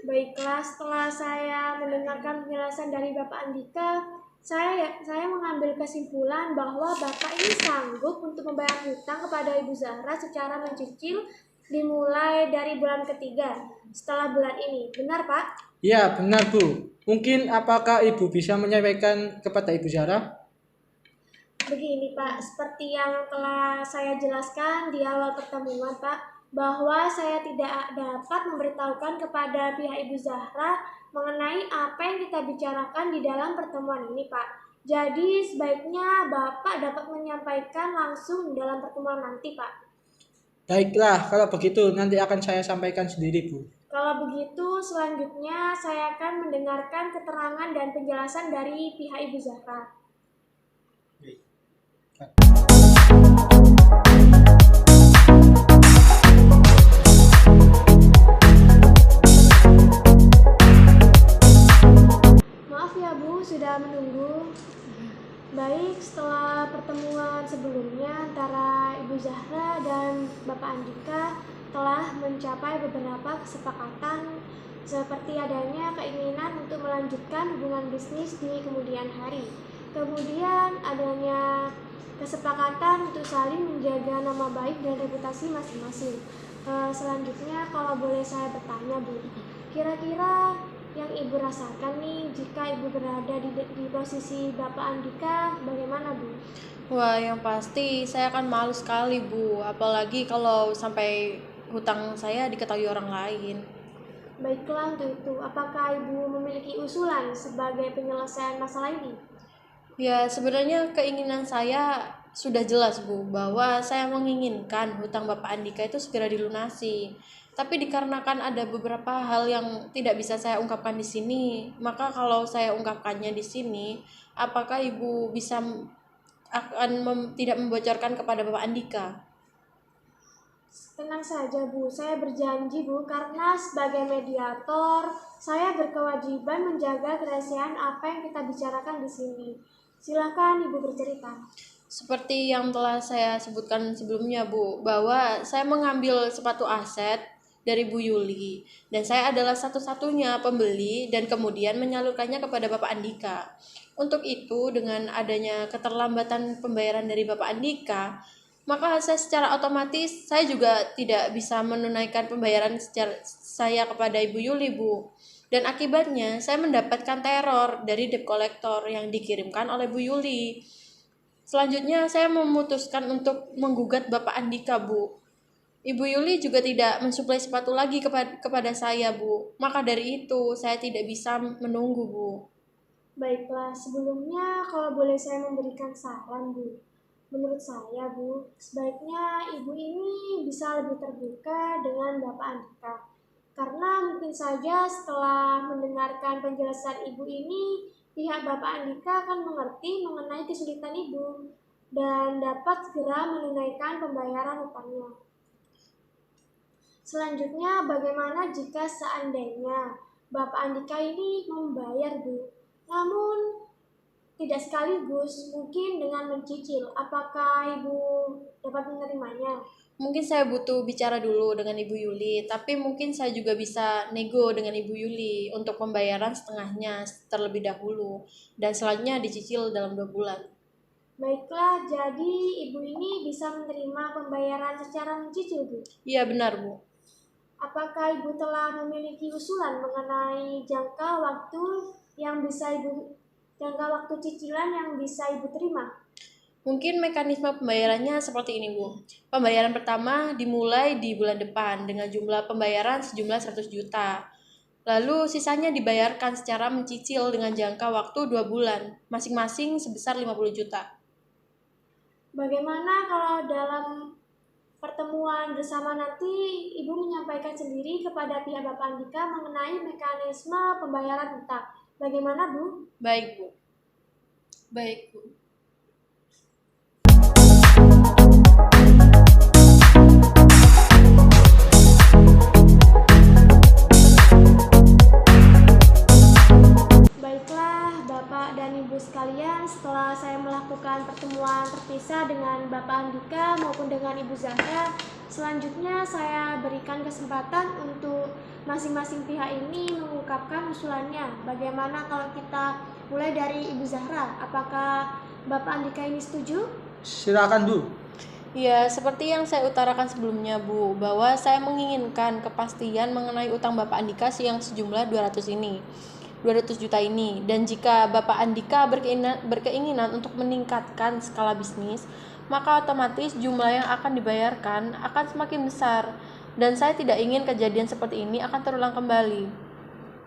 Baiklah, setelah saya mendengarkan penjelasan dari Bapak Andika, saya mengambil kesimpulan bahwa Bapak ini sanggup untuk membayar hutang kepada Ibu Zahra secara mencicil dimulai dari bulan ketiga setelah bulan ini. Benar, Pak? Ya, benar Bu. Mungkin apakah Ibu bisa menyampaikan kepada Ibu Zahra? Begini, Pak, seperti yang telah saya jelaskan di awal pertemuan, Pak, bahwa saya tidak dapat memberitahukan kepada pihak Ibu Zahra mengenai apa yang kita bicarakan di dalam pertemuan ini, Pak. Jadi sebaiknya Bapak dapat menyampaikan langsung dalam pertemuan nanti, Pak. Baiklah, kalau begitu nanti akan saya sampaikan sendiri Bu. Kalau begitu, selanjutnya saya akan mendengarkan keterangan dan penjelasan dari pihak Ibu Zahra. Maaf ya Bu, sudah menunggu. Baik, setelah pertemuan sebelumnya antara Ibu Zahra dan Bapak Andika telah mencapai beberapa kesepakatan seperti adanya keinginan untuk melanjutkan hubungan bisnis di kemudian hari. Kemudian adanya kesepakatan untuk saling menjaga nama baik dan reputasi masing-masing. Selanjutnya kalau boleh saya bertanya Bu, kira-kira yang Ibu rasakan nih jika Ibu berada di posisi Bapak Andika bagaimana Bu? Wah, yang pasti saya akan malu sekali Bu, apalagi kalau sampai hutang saya diketahui orang lain. Baiklah untuk itu, apakah Ibu memiliki usulan sebagai penyelesaian masalah ini? Ya, sebenarnya keinginan saya sudah jelas Bu, bahwa saya menginginkan hutang Bapak Andika itu segera dilunasi. Tapi dikarenakan ada beberapa hal yang tidak bisa saya ungkapkan di sini, maka kalau saya ungkapkannya di sini, apakah Ibu bisa tidak membocorkan kepada Bapak Andika? Tenang saja Bu, saya berjanji Bu, karena sebagai mediator, saya berkewajiban menjaga kerahasiaan apa yang kita bicarakan di sini. Silakan Ibu bercerita. Seperti yang telah saya sebutkan sebelumnya, Bu, bahwa saya mengambil sepatu aset dari Bu Yuli dan saya adalah satu-satunya pembeli dan kemudian menyalurkannya kepada Bapak Andika. Untuk itu, dengan adanya keterlambatan pembayaran dari Bapak Andika, maka secara otomatis saya juga tidak bisa menunaikan pembayaran secara saya kepada Ibu Yuli, Bu. Dan akibatnya saya mendapatkan teror dari debt collector yang dikirimkan oleh Bu Yuli. Selanjutnya saya memutuskan untuk menggugat Bapak Andika, Bu. Ibu Yuli juga tidak mensuplai sepatu lagi kepada saya, Bu. Maka dari itu saya tidak bisa menunggu, Bu. Baiklah, sebelumnya kalau boleh saya memberikan saran, Bu. Menurut saya, Bu, sebaiknya Ibu ini bisa lebih terbuka dengan Bapak Andika. Karena mungkin saja setelah mendengarkan penjelasan Ibu ini, pihak Bapak Andika akan mengerti mengenai kesulitan Ibu dan dapat segera menunaikan pembayaran utangnya. Selanjutnya, bagaimana jika seandainya Bapak Andika ini membayar, Bu? Namun tidak sekaligus, mungkin dengan mencicil. Apakah Ibu dapat menerimanya? Mungkin saya butuh bicara dulu dengan Ibu Yuli, tapi mungkin saya juga bisa nego dengan Ibu Yuli untuk pembayaran setengahnya terlebih dahulu dan selanjutnya dicicil dalam 2 bulan. Baiklah, jadi Ibu ini bisa menerima pembayaran secara mencicil, Bu? Iya benar, Bu. Apakah Ibu telah memiliki usulan mengenai jangka waktu cicilan yang bisa Ibu terima? Mungkin mekanisme pembayarannya seperti ini, Bu. Pembayaran pertama dimulai di bulan depan dengan jumlah pembayaran sejumlah 100 juta. Lalu sisanya dibayarkan secara mencicil dengan jangka waktu 2 bulan, masing-masing sebesar 50 juta. Bagaimana kalau dalam pertemuan bersama nanti Ibu menyampaikan sendiri kepada pihak Bapak Andika mengenai mekanisme pembayaran utang? Bagaimana, Bu? Baik, Bu. Baik, Bu. Baiklah, Bapak dan Ibu sekalian, setelah saya melakukan pertemuan terpisah dengan Bapak Andika maupun dengan Ibu Zahra, selanjutnya saya berikan kesempatan untuk masing-masing pihak ini mengungkapkan usulannya. Bagaimana kalau kita mulai dari Ibu Zahra? Apakah Bapak Andika ini setuju? Silakan, Bu. Ya, seperti yang saya utarakan sebelumnya, Bu, bahwa saya menginginkan kepastian mengenai utang Bapak Andika yang sejumlah 200 juta ini. Dan jika Bapak Andika berkeinginan untuk meningkatkan skala bisnis, maka otomatis jumlah yang akan dibayarkan akan semakin besar. Dan saya tidak ingin kejadian seperti ini akan terulang kembali.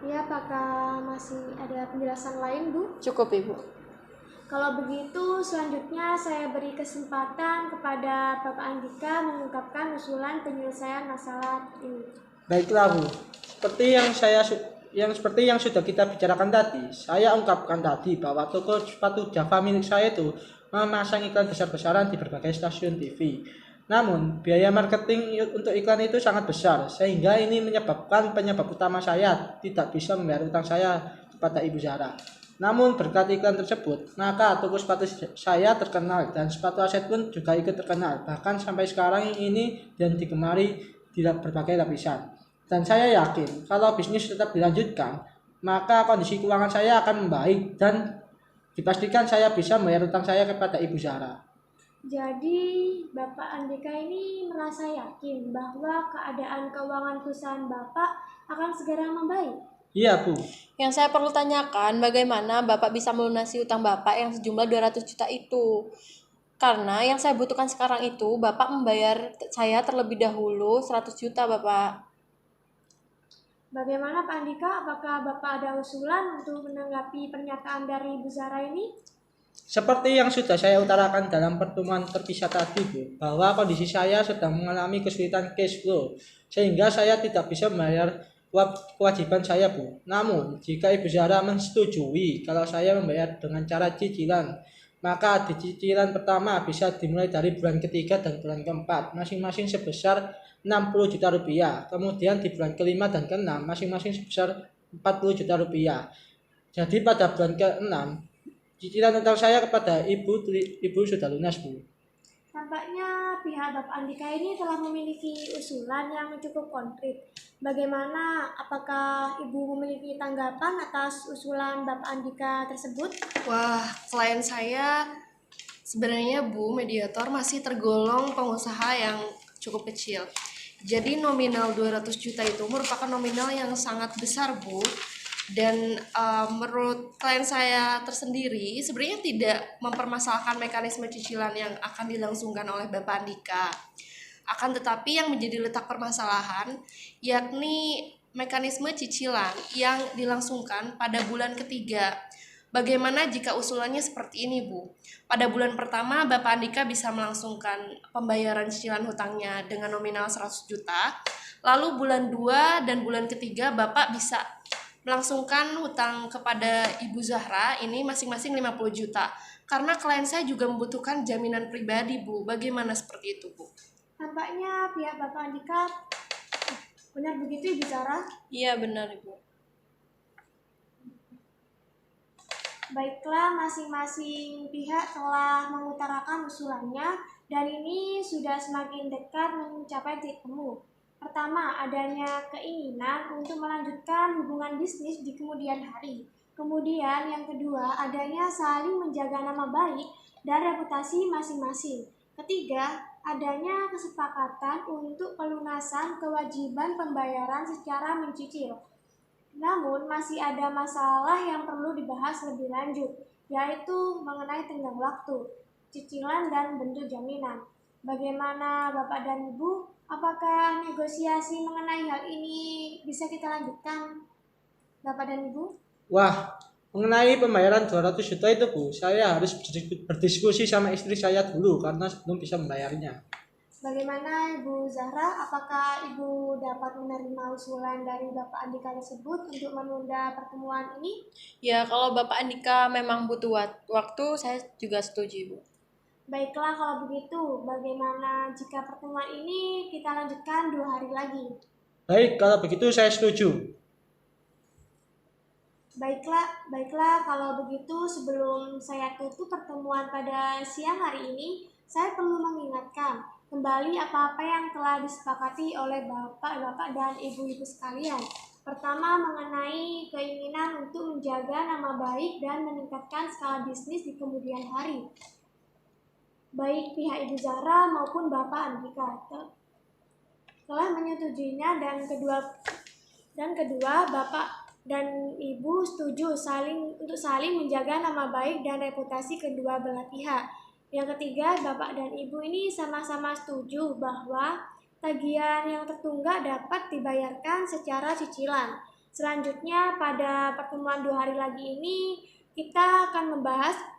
Ya, apakah masih ada penjelasan lain, Bu? Cukup, Ibu. Kalau begitu, selanjutnya saya beri kesempatan kepada Bapak Andika mengungkapkan usulan penyelesaian masalah ini. Baiklah, Bu. Seperti yang sudah kita bicarakan tadi, saya ungkapkan tadi bahwa toko sepatu Java milik saya itu memasang iklan besar-besaran di berbagai stasiun TV. Namun, biaya marketing untuk iklan itu sangat besar, sehingga ini menyebabkan penyebab utama saya tidak bisa membayar utang saya kepada Ibu Zahra. Namun, berkat iklan tersebut, maka toko sepatu saya terkenal dan sepatu aset pun juga ikut terkenal, bahkan sampai sekarang ini dan digemari di berbagai lapisan. Dan saya yakin kalau bisnis tetap dilanjutkan, maka kondisi keuangan saya akan membaik dan dipastikan saya bisa membayar utang saya kepada Ibu Zahra. Jadi, Bapak Andika ini merasa yakin bahwa keadaan keuangan perusahaan Bapak akan segera membaik? Iya, Bu. Yang saya perlu tanyakan, bagaimana Bapak bisa melunasi utang Bapak yang sejumlah 200 juta itu? Karena yang saya butuhkan sekarang itu, Bapak membayar saya terlebih dahulu 100 juta, Bapak. Bagaimana Pak Andika? Apakah Bapak ada usulan untuk menanggapi pernyataan dari Ibu Zahra ini? Seperti yang sudah saya utarakan dalam pertemuan terpisah tadi, Bu, bahwa kondisi saya sedang mengalami kesulitan cash flow, sehingga saya tidak bisa membayar kewajiban saya, Bu. Namun, jika Ibu Zahra menyetujui kalau saya membayar dengan cara cicilan, maka di cicilan pertama bisa dimulai dari bulan ketiga dan bulan keempat, masing-masing sebesar 60 juta rupiah. Kemudian di bulan kelima dan keenam, masing-masing sebesar 40 juta rupiah. Jadi pada bulan ke-6, Cicilan utang saya kepada ibu sudah lunas, Bu. Tampaknya pihak Bapak Andika ini telah memiliki usulan yang cukup konkret. Bagaimana? Apakah Ibu memiliki tanggapan atas usulan Bapak Andika tersebut? Wah, klien saya sebenarnya Bu, mediator masih tergolong pengusaha yang cukup kecil. Jadi nominal 200 juta itu merupakan nominal yang sangat besar Bu. Dan menurut klien saya tersendiri sebenarnya tidak mempermasalahkan mekanisme cicilan yang akan dilangsungkan oleh Bapak Andika. Akan tetapi yang menjadi letak permasalahan yakni mekanisme cicilan yang dilangsungkan pada bulan ketiga. Bagaimana jika usulannya seperti ini, Bu? Pada bulan pertama Bapak Andika bisa melangsungkan pembayaran cicilan hutangnya dengan nominal 100 juta. Lalu bulan 2 dan bulan ketiga Bapak bisa melangsungkan hutang kepada Ibu Zahra ini masing-masing 50 juta. Karena klien saya juga membutuhkan jaminan pribadi, Bu. Bagaimana seperti itu, Bu? Tampaknya pihak Bapak Andika benar begitu, Ibu Zahra? Iya benar Ibu. Baiklah, masing-masing pihak telah mengutarakan usulannya dan ini sudah semakin dekat mencapai titik temu. Pertama, adanya keinginan untuk melanjutkan hubungan bisnis di kemudian hari. Kemudian yang kedua, adanya saling menjaga nama baik dan reputasi masing-masing. Ketiga, adanya kesepakatan untuk pelunasan kewajiban pembayaran secara mencicil. Namun, masih ada masalah yang perlu dibahas lebih lanjut, yaitu mengenai tenggang waktu, cicilan, dan bentuk jaminan. Bagaimana Bapak dan Ibu? Apakah negosiasi mengenai hal ini bisa kita lanjutkan, Bapak dan Ibu? Wah, mengenai pembayaran 200 juta itu, Bu, saya harus berdiskusi sama istri saya dulu karena belum bisa membayarnya. Bagaimana Ibu Zahra? Apakah Ibu dapat menerima usulan dari Bapak Andika tersebut untuk menunda pertemuan ini? Ya kalau Bapak Andika memang butuh waktu, saya juga setuju Bu. Baiklah, kalau begitu, bagaimana jika pertemuan ini kita lanjutkan 2 hari lagi? Baik, kalau begitu saya setuju. Baiklah, kalau begitu sebelum saya tutup pertemuan pada siang hari ini, saya perlu mengingatkan kembali apa-apa yang telah disepakati oleh Bapak dan Ibu-Ibu sekalian. Pertama, mengenai keinginan untuk menjaga nama baik dan meningkatkan skala bisnis di kemudian hari. Baik pihak Ibu Zahra maupun Bapak Andika telah menyetujuinya dan kedua Bapak dan Ibu setuju untuk saling menjaga nama baik dan reputasi kedua belah pihak. Yang ketiga, Bapak dan Ibu ini sama-sama setuju bahwa tagihan yang tertunggak dapat dibayarkan secara cicilan. Selanjutnya pada pertemuan 2 hari lagi ini kita akan membahas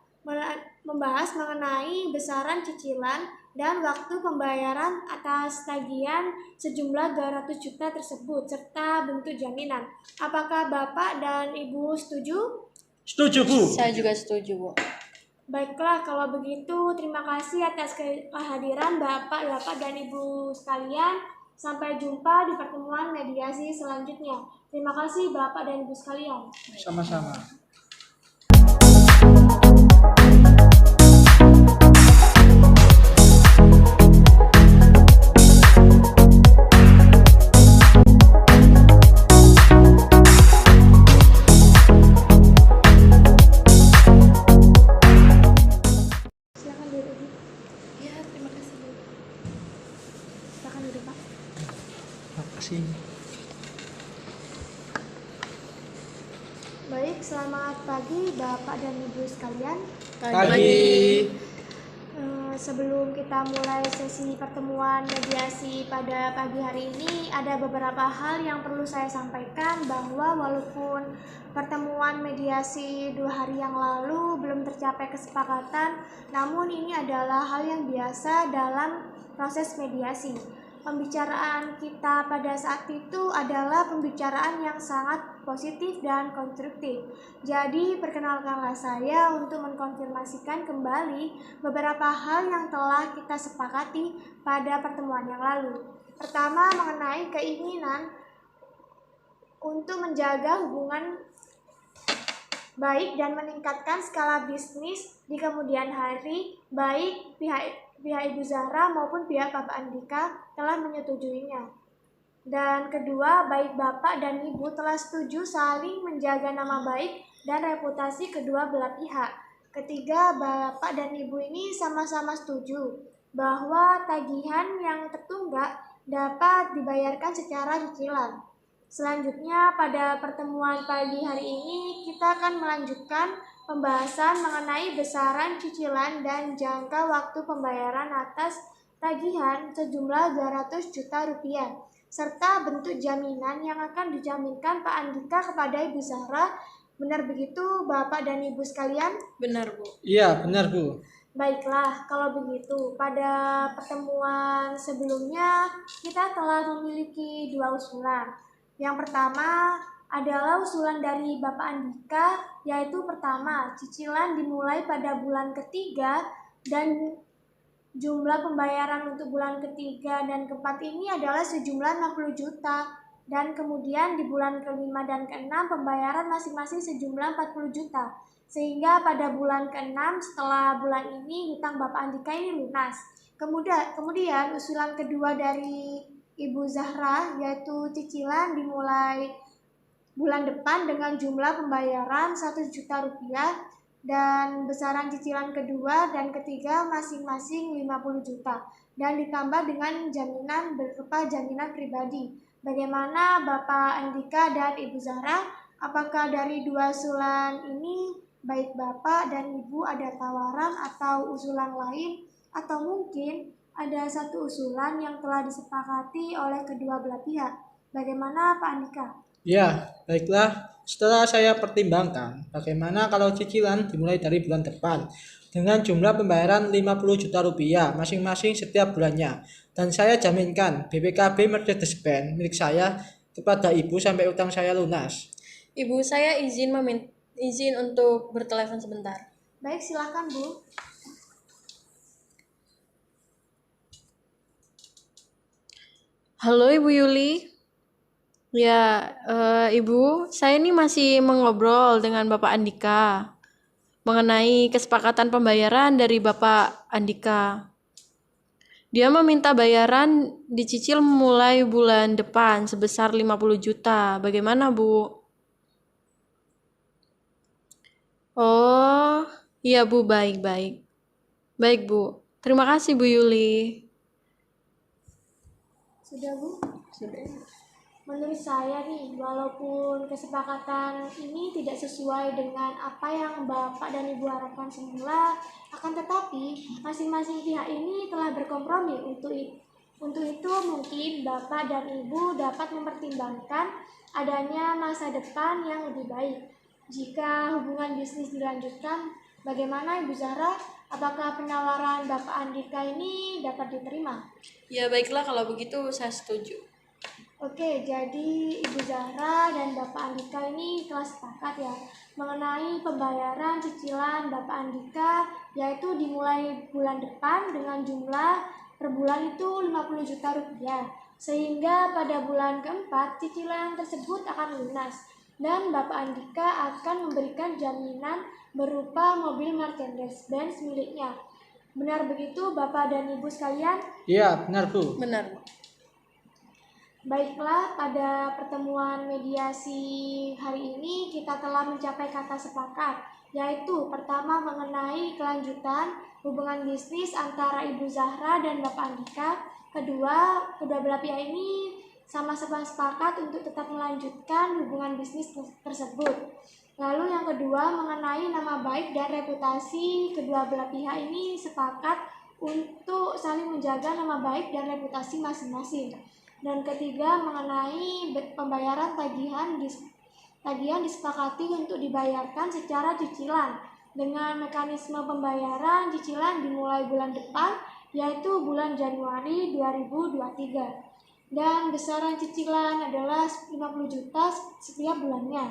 mengenai besaran cicilan dan waktu pembayaran atas tagihan sejumlah 200 juta tersebut serta bentuk jaminan. Apakah Bapak dan Ibu setuju? Setuju, Bu. Saya juga setuju Bu. Baiklah, kalau begitu terima kasih atas kehadiran Bapak dan Ibu sekalian. Sampai jumpa di pertemuan mediasi selanjutnya. Terima kasih Bapak dan Ibu sekalian. Sama-sama. Silakan duduk. Ya, terima kasih Bu. Silakan duduk, Pak. Terima kasih. Baik, selamat pagi Bapak dan Ibu sekalian. Pagi. Sebelum kita mulai sesi pertemuan mediasi pada pagi hari ini, ada beberapa hal yang perlu saya sampaikan bahwa walaupun pertemuan mediasi 2 hari yang lalu belum tercapai kesepakatan, namun ini adalah hal yang biasa dalam proses mediasi. Pembicaraan kita pada saat itu adalah pembicaraan yang sangat positif dan konstruktif. Jadi, perkenalkanlah saya untuk mengkonfirmasikan kembali beberapa hal yang telah kita sepakati pada pertemuan yang lalu. Pertama, mengenai keinginan untuk menjaga hubungan baik dan meningkatkan skala bisnis di kemudian hari, baik pihak Ibu Zahra maupun pihak Bapak Andika telah menyetujuinya. Dan kedua, baik Bapak dan Ibu telah setuju saling menjaga nama baik dan reputasi kedua belah pihak. Ketiga, Bapak dan Ibu ini sama-sama setuju bahwa tagihan yang tertunggak dapat dibayarkan secara cicilan. Selanjutnya, pada pertemuan pagi hari ini, kita akan melanjutkan pembahasan mengenai besaran cicilan dan jangka waktu pembayaran atas tagihan sejumlah 200 juta rupiah, serta bentuk jaminan yang akan dijaminkan Pak Andika kepada Ibu Zahra. Benar begitu, Bapak dan Ibu sekalian? Benar, Bu. Iya, benar Bu. Baiklah, kalau begitu, pada pertemuan sebelumnya kita telah memiliki dua usulan. Yang pertama adalah usulan dari Bapak Andika, yaitu pertama, cicilan dimulai pada bulan ketiga dan jumlah pembayaran untuk bulan ketiga dan keempat ini adalah sejumlah 60 juta. Dan kemudian di bulan kelima dan keenam pembayaran masing-masing sejumlah 40 juta. Sehingga pada bulan keenam setelah bulan ini hutang Bapak Andika ini lunas. Kemudian usulan kedua dari Ibu Zahra yaitu cicilan dimulai bulan depan dengan jumlah pembayaran 1 juta rupiah dan besaran cicilan kedua dan ketiga masing-masing 50 juta dan ditambah dengan jaminan berupa jaminan pribadi. Bagaimana Bapak Andika dan Ibu Zahra? Apakah dari dua usulan ini baik Bapak dan Ibu ada tawaran atau usulan lain atau mungkin ada satu usulan yang telah disepakati oleh kedua belah pihak? Bagaimana Pak Andika? Ya, baiklah. Setelah saya pertimbangkan, bagaimana kalau cicilan dimulai dari bulan depan dengan jumlah pembayaran 50 juta rupiah masing-masing setiap bulannya. Dan saya jaminkan BPKB Mercedes-Benz milik saya kepada Ibu sampai utang saya lunas. Ibu, saya izin untuk bertelepon sebentar. Baik, silakan Bu. Halo Ibu Yuli. Ya, Ibu, saya ini masih mengobrol dengan Bapak Andika mengenai kesepakatan pembayaran dari Bapak Andika. Dia meminta bayaran dicicil mulai bulan depan sebesar 50 juta. Bagaimana, Bu? Oh, iya Bu, baik. Baik, Bu. Terima kasih Bu Yuli. Sudah Bu? Menurut saya nih, walaupun kesepakatan ini tidak sesuai dengan apa yang Bapak dan Ibu harapkan semula, akan tetapi masing-masing pihak ini telah berkompromi. Untuk itu mungkin Bapak dan Ibu dapat mempertimbangkan adanya masa depan yang lebih baik. Jika hubungan bisnis dilanjutkan, bagaimana Ibu Zahra? Apakah penawaran Bapak Andika ini dapat diterima? Ya baiklah, kalau begitu saya setuju. Oke, jadi Ibu Zahra dan Bapak Andika ini telah sepakat ya mengenai pembayaran cicilan Bapak Andika, yaitu dimulai bulan depan dengan jumlah per bulan itu 50 juta rupiah. Sehingga pada bulan keempat cicilan tersebut akan lunas dan Bapak Andika akan memberikan jaminan berupa mobil Mercedes-Benz miliknya. Benar begitu Bapak dan Ibu sekalian? Iya, benar Bu. Benar, Bu. Baiklah, pada pertemuan mediasi hari ini kita telah mencapai kata sepakat, yaitu pertama mengenai kelanjutan hubungan bisnis antara Ibu Zahra dan Bapak Andika. Kedua belah pihak ini sama-sama sepakat untuk tetap melanjutkan hubungan bisnis tersebut. Lalu yang kedua mengenai nama baik dan reputasi, kedua belah pihak ini sepakat untuk saling menjaga nama baik dan reputasi masing-masing. Dan ketiga mengenai pembayaran tagihan disepakati untuk dibayarkan secara cicilan dengan mekanisme pembayaran cicilan dimulai bulan depan yaitu bulan Januari 2023 dan besaran cicilan adalah 50 juta setiap bulannya.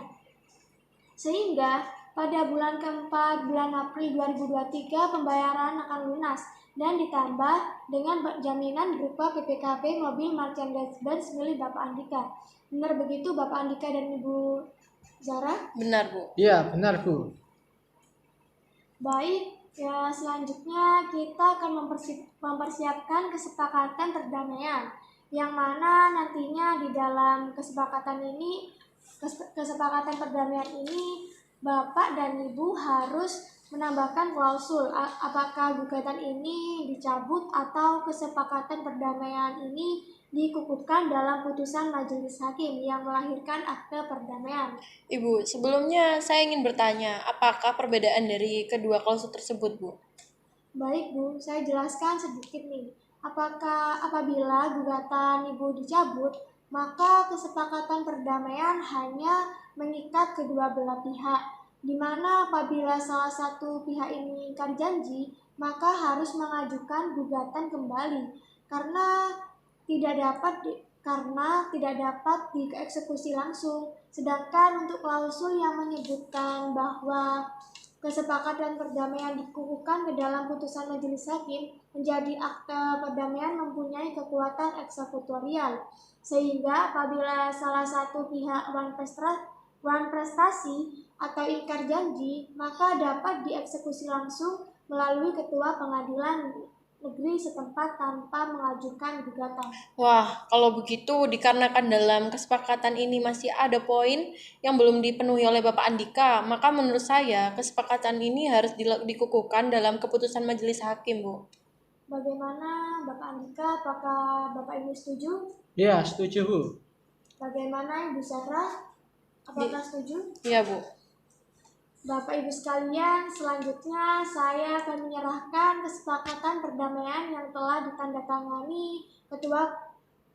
Sehingga pada bulan keempat bulan April 2023 pembayaran akan lunas dan ditambah dengan jaminan berupa PPKB mobil Mercedes-Benz milik Bapak Andika. Benar begitu Bapak Andika dan Ibu Zara? Benar, Bu. Iya, benar Bu. Baik, ya selanjutnya kita akan mempersiapkan kesepakatan perdamaian yang mana nantinya di dalam kesepakatan perdamaian ini Bapak dan Ibu harus menambahkan klausul apakah gugatan ini dicabut atau kesepakatan perdamaian ini dikukuhkan dalam putusan majelis hakim yang melahirkan akte perdamaian. Ibu, sebelumnya saya ingin bertanya, apakah perbedaan dari kedua klausul tersebut, Bu? Baik Bu, saya jelaskan sedikit nih. Apabila gugatan Ibu dicabut, maka kesepakatan perdamaian hanya mengikat kedua belah pihak, di mana apabila salah satu pihak ini ingkar janji, maka harus mengajukan gugatan kembali karena tidak dapat dieksekusi langsung. Sedangkan untuk klausul yang menyebutkan bahwa kesepakatan perdamaian dikukuhkan ke dalam putusan majelis hakim menjadi akte perdamaian mempunyai kekuatan eksekutorial, sehingga apabila salah satu pihak wan prestasi atau ingkar janji, maka dapat dieksekusi langsung melalui ketua pengadilan negeri setempat tanpa mengajukan gugatan. Wah, kalau begitu dikarenakan dalam kesepakatan ini masih ada poin yang belum dipenuhi oleh Bapak Andika, maka menurut saya kesepakatan ini harus dikukuhkan dalam keputusan majelis hakim, Bu. Bagaimana Bapak Andika? Apakah Bapak Ibu setuju? Iya, setuju Bu. Bagaimana Ibu Sarah? Apakah setuju? Iya, Bu. Bapak Ibu sekalian, selanjutnya saya akan menyerahkan kesepakatan perdamaian yang telah ditandatangani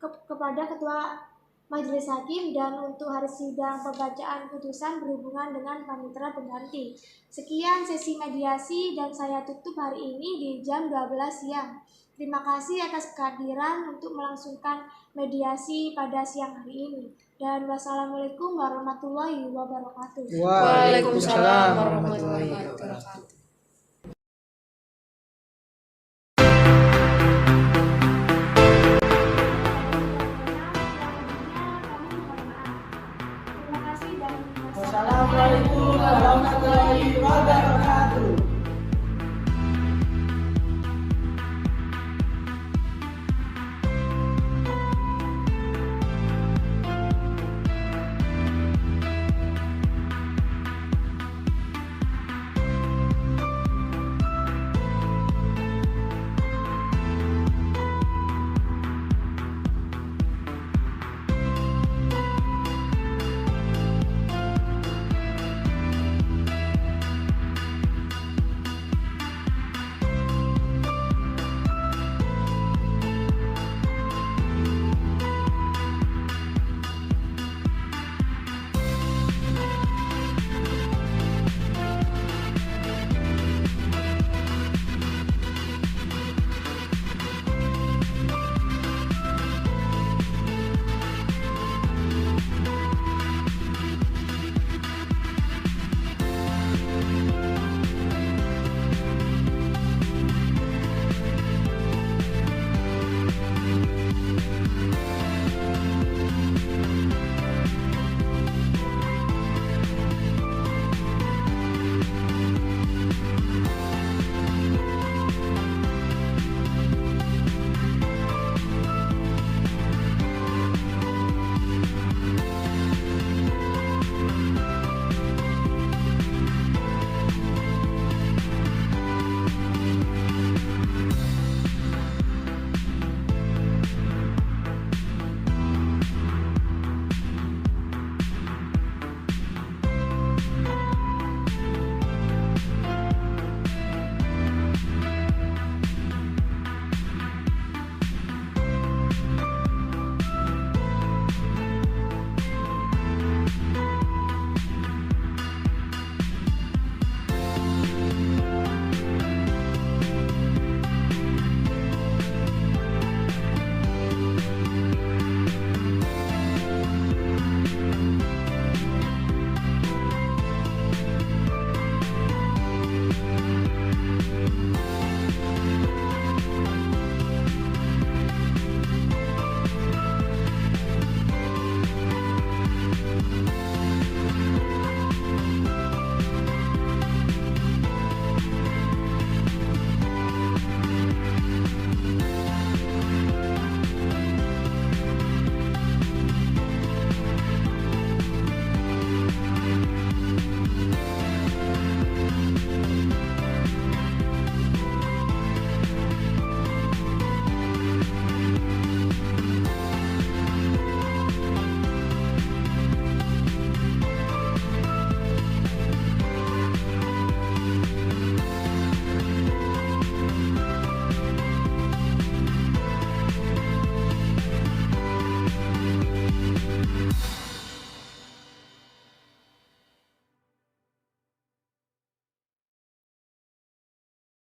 kepada Ketua Majelis Hakim dan untuk hari sidang pembacaan putusan berhubungan dengan panitera pengganti. Sekian sesi mediasi dan saya tutup hari ini di jam 12 siang. Terima kasih atas kehadiran untuk melangsungkan mediasi pada siang hari ini. Dan wassalamualaikum warahmatullahi wabarakatuh. Waalaikumsalam warahmatullahi wabarakatuh.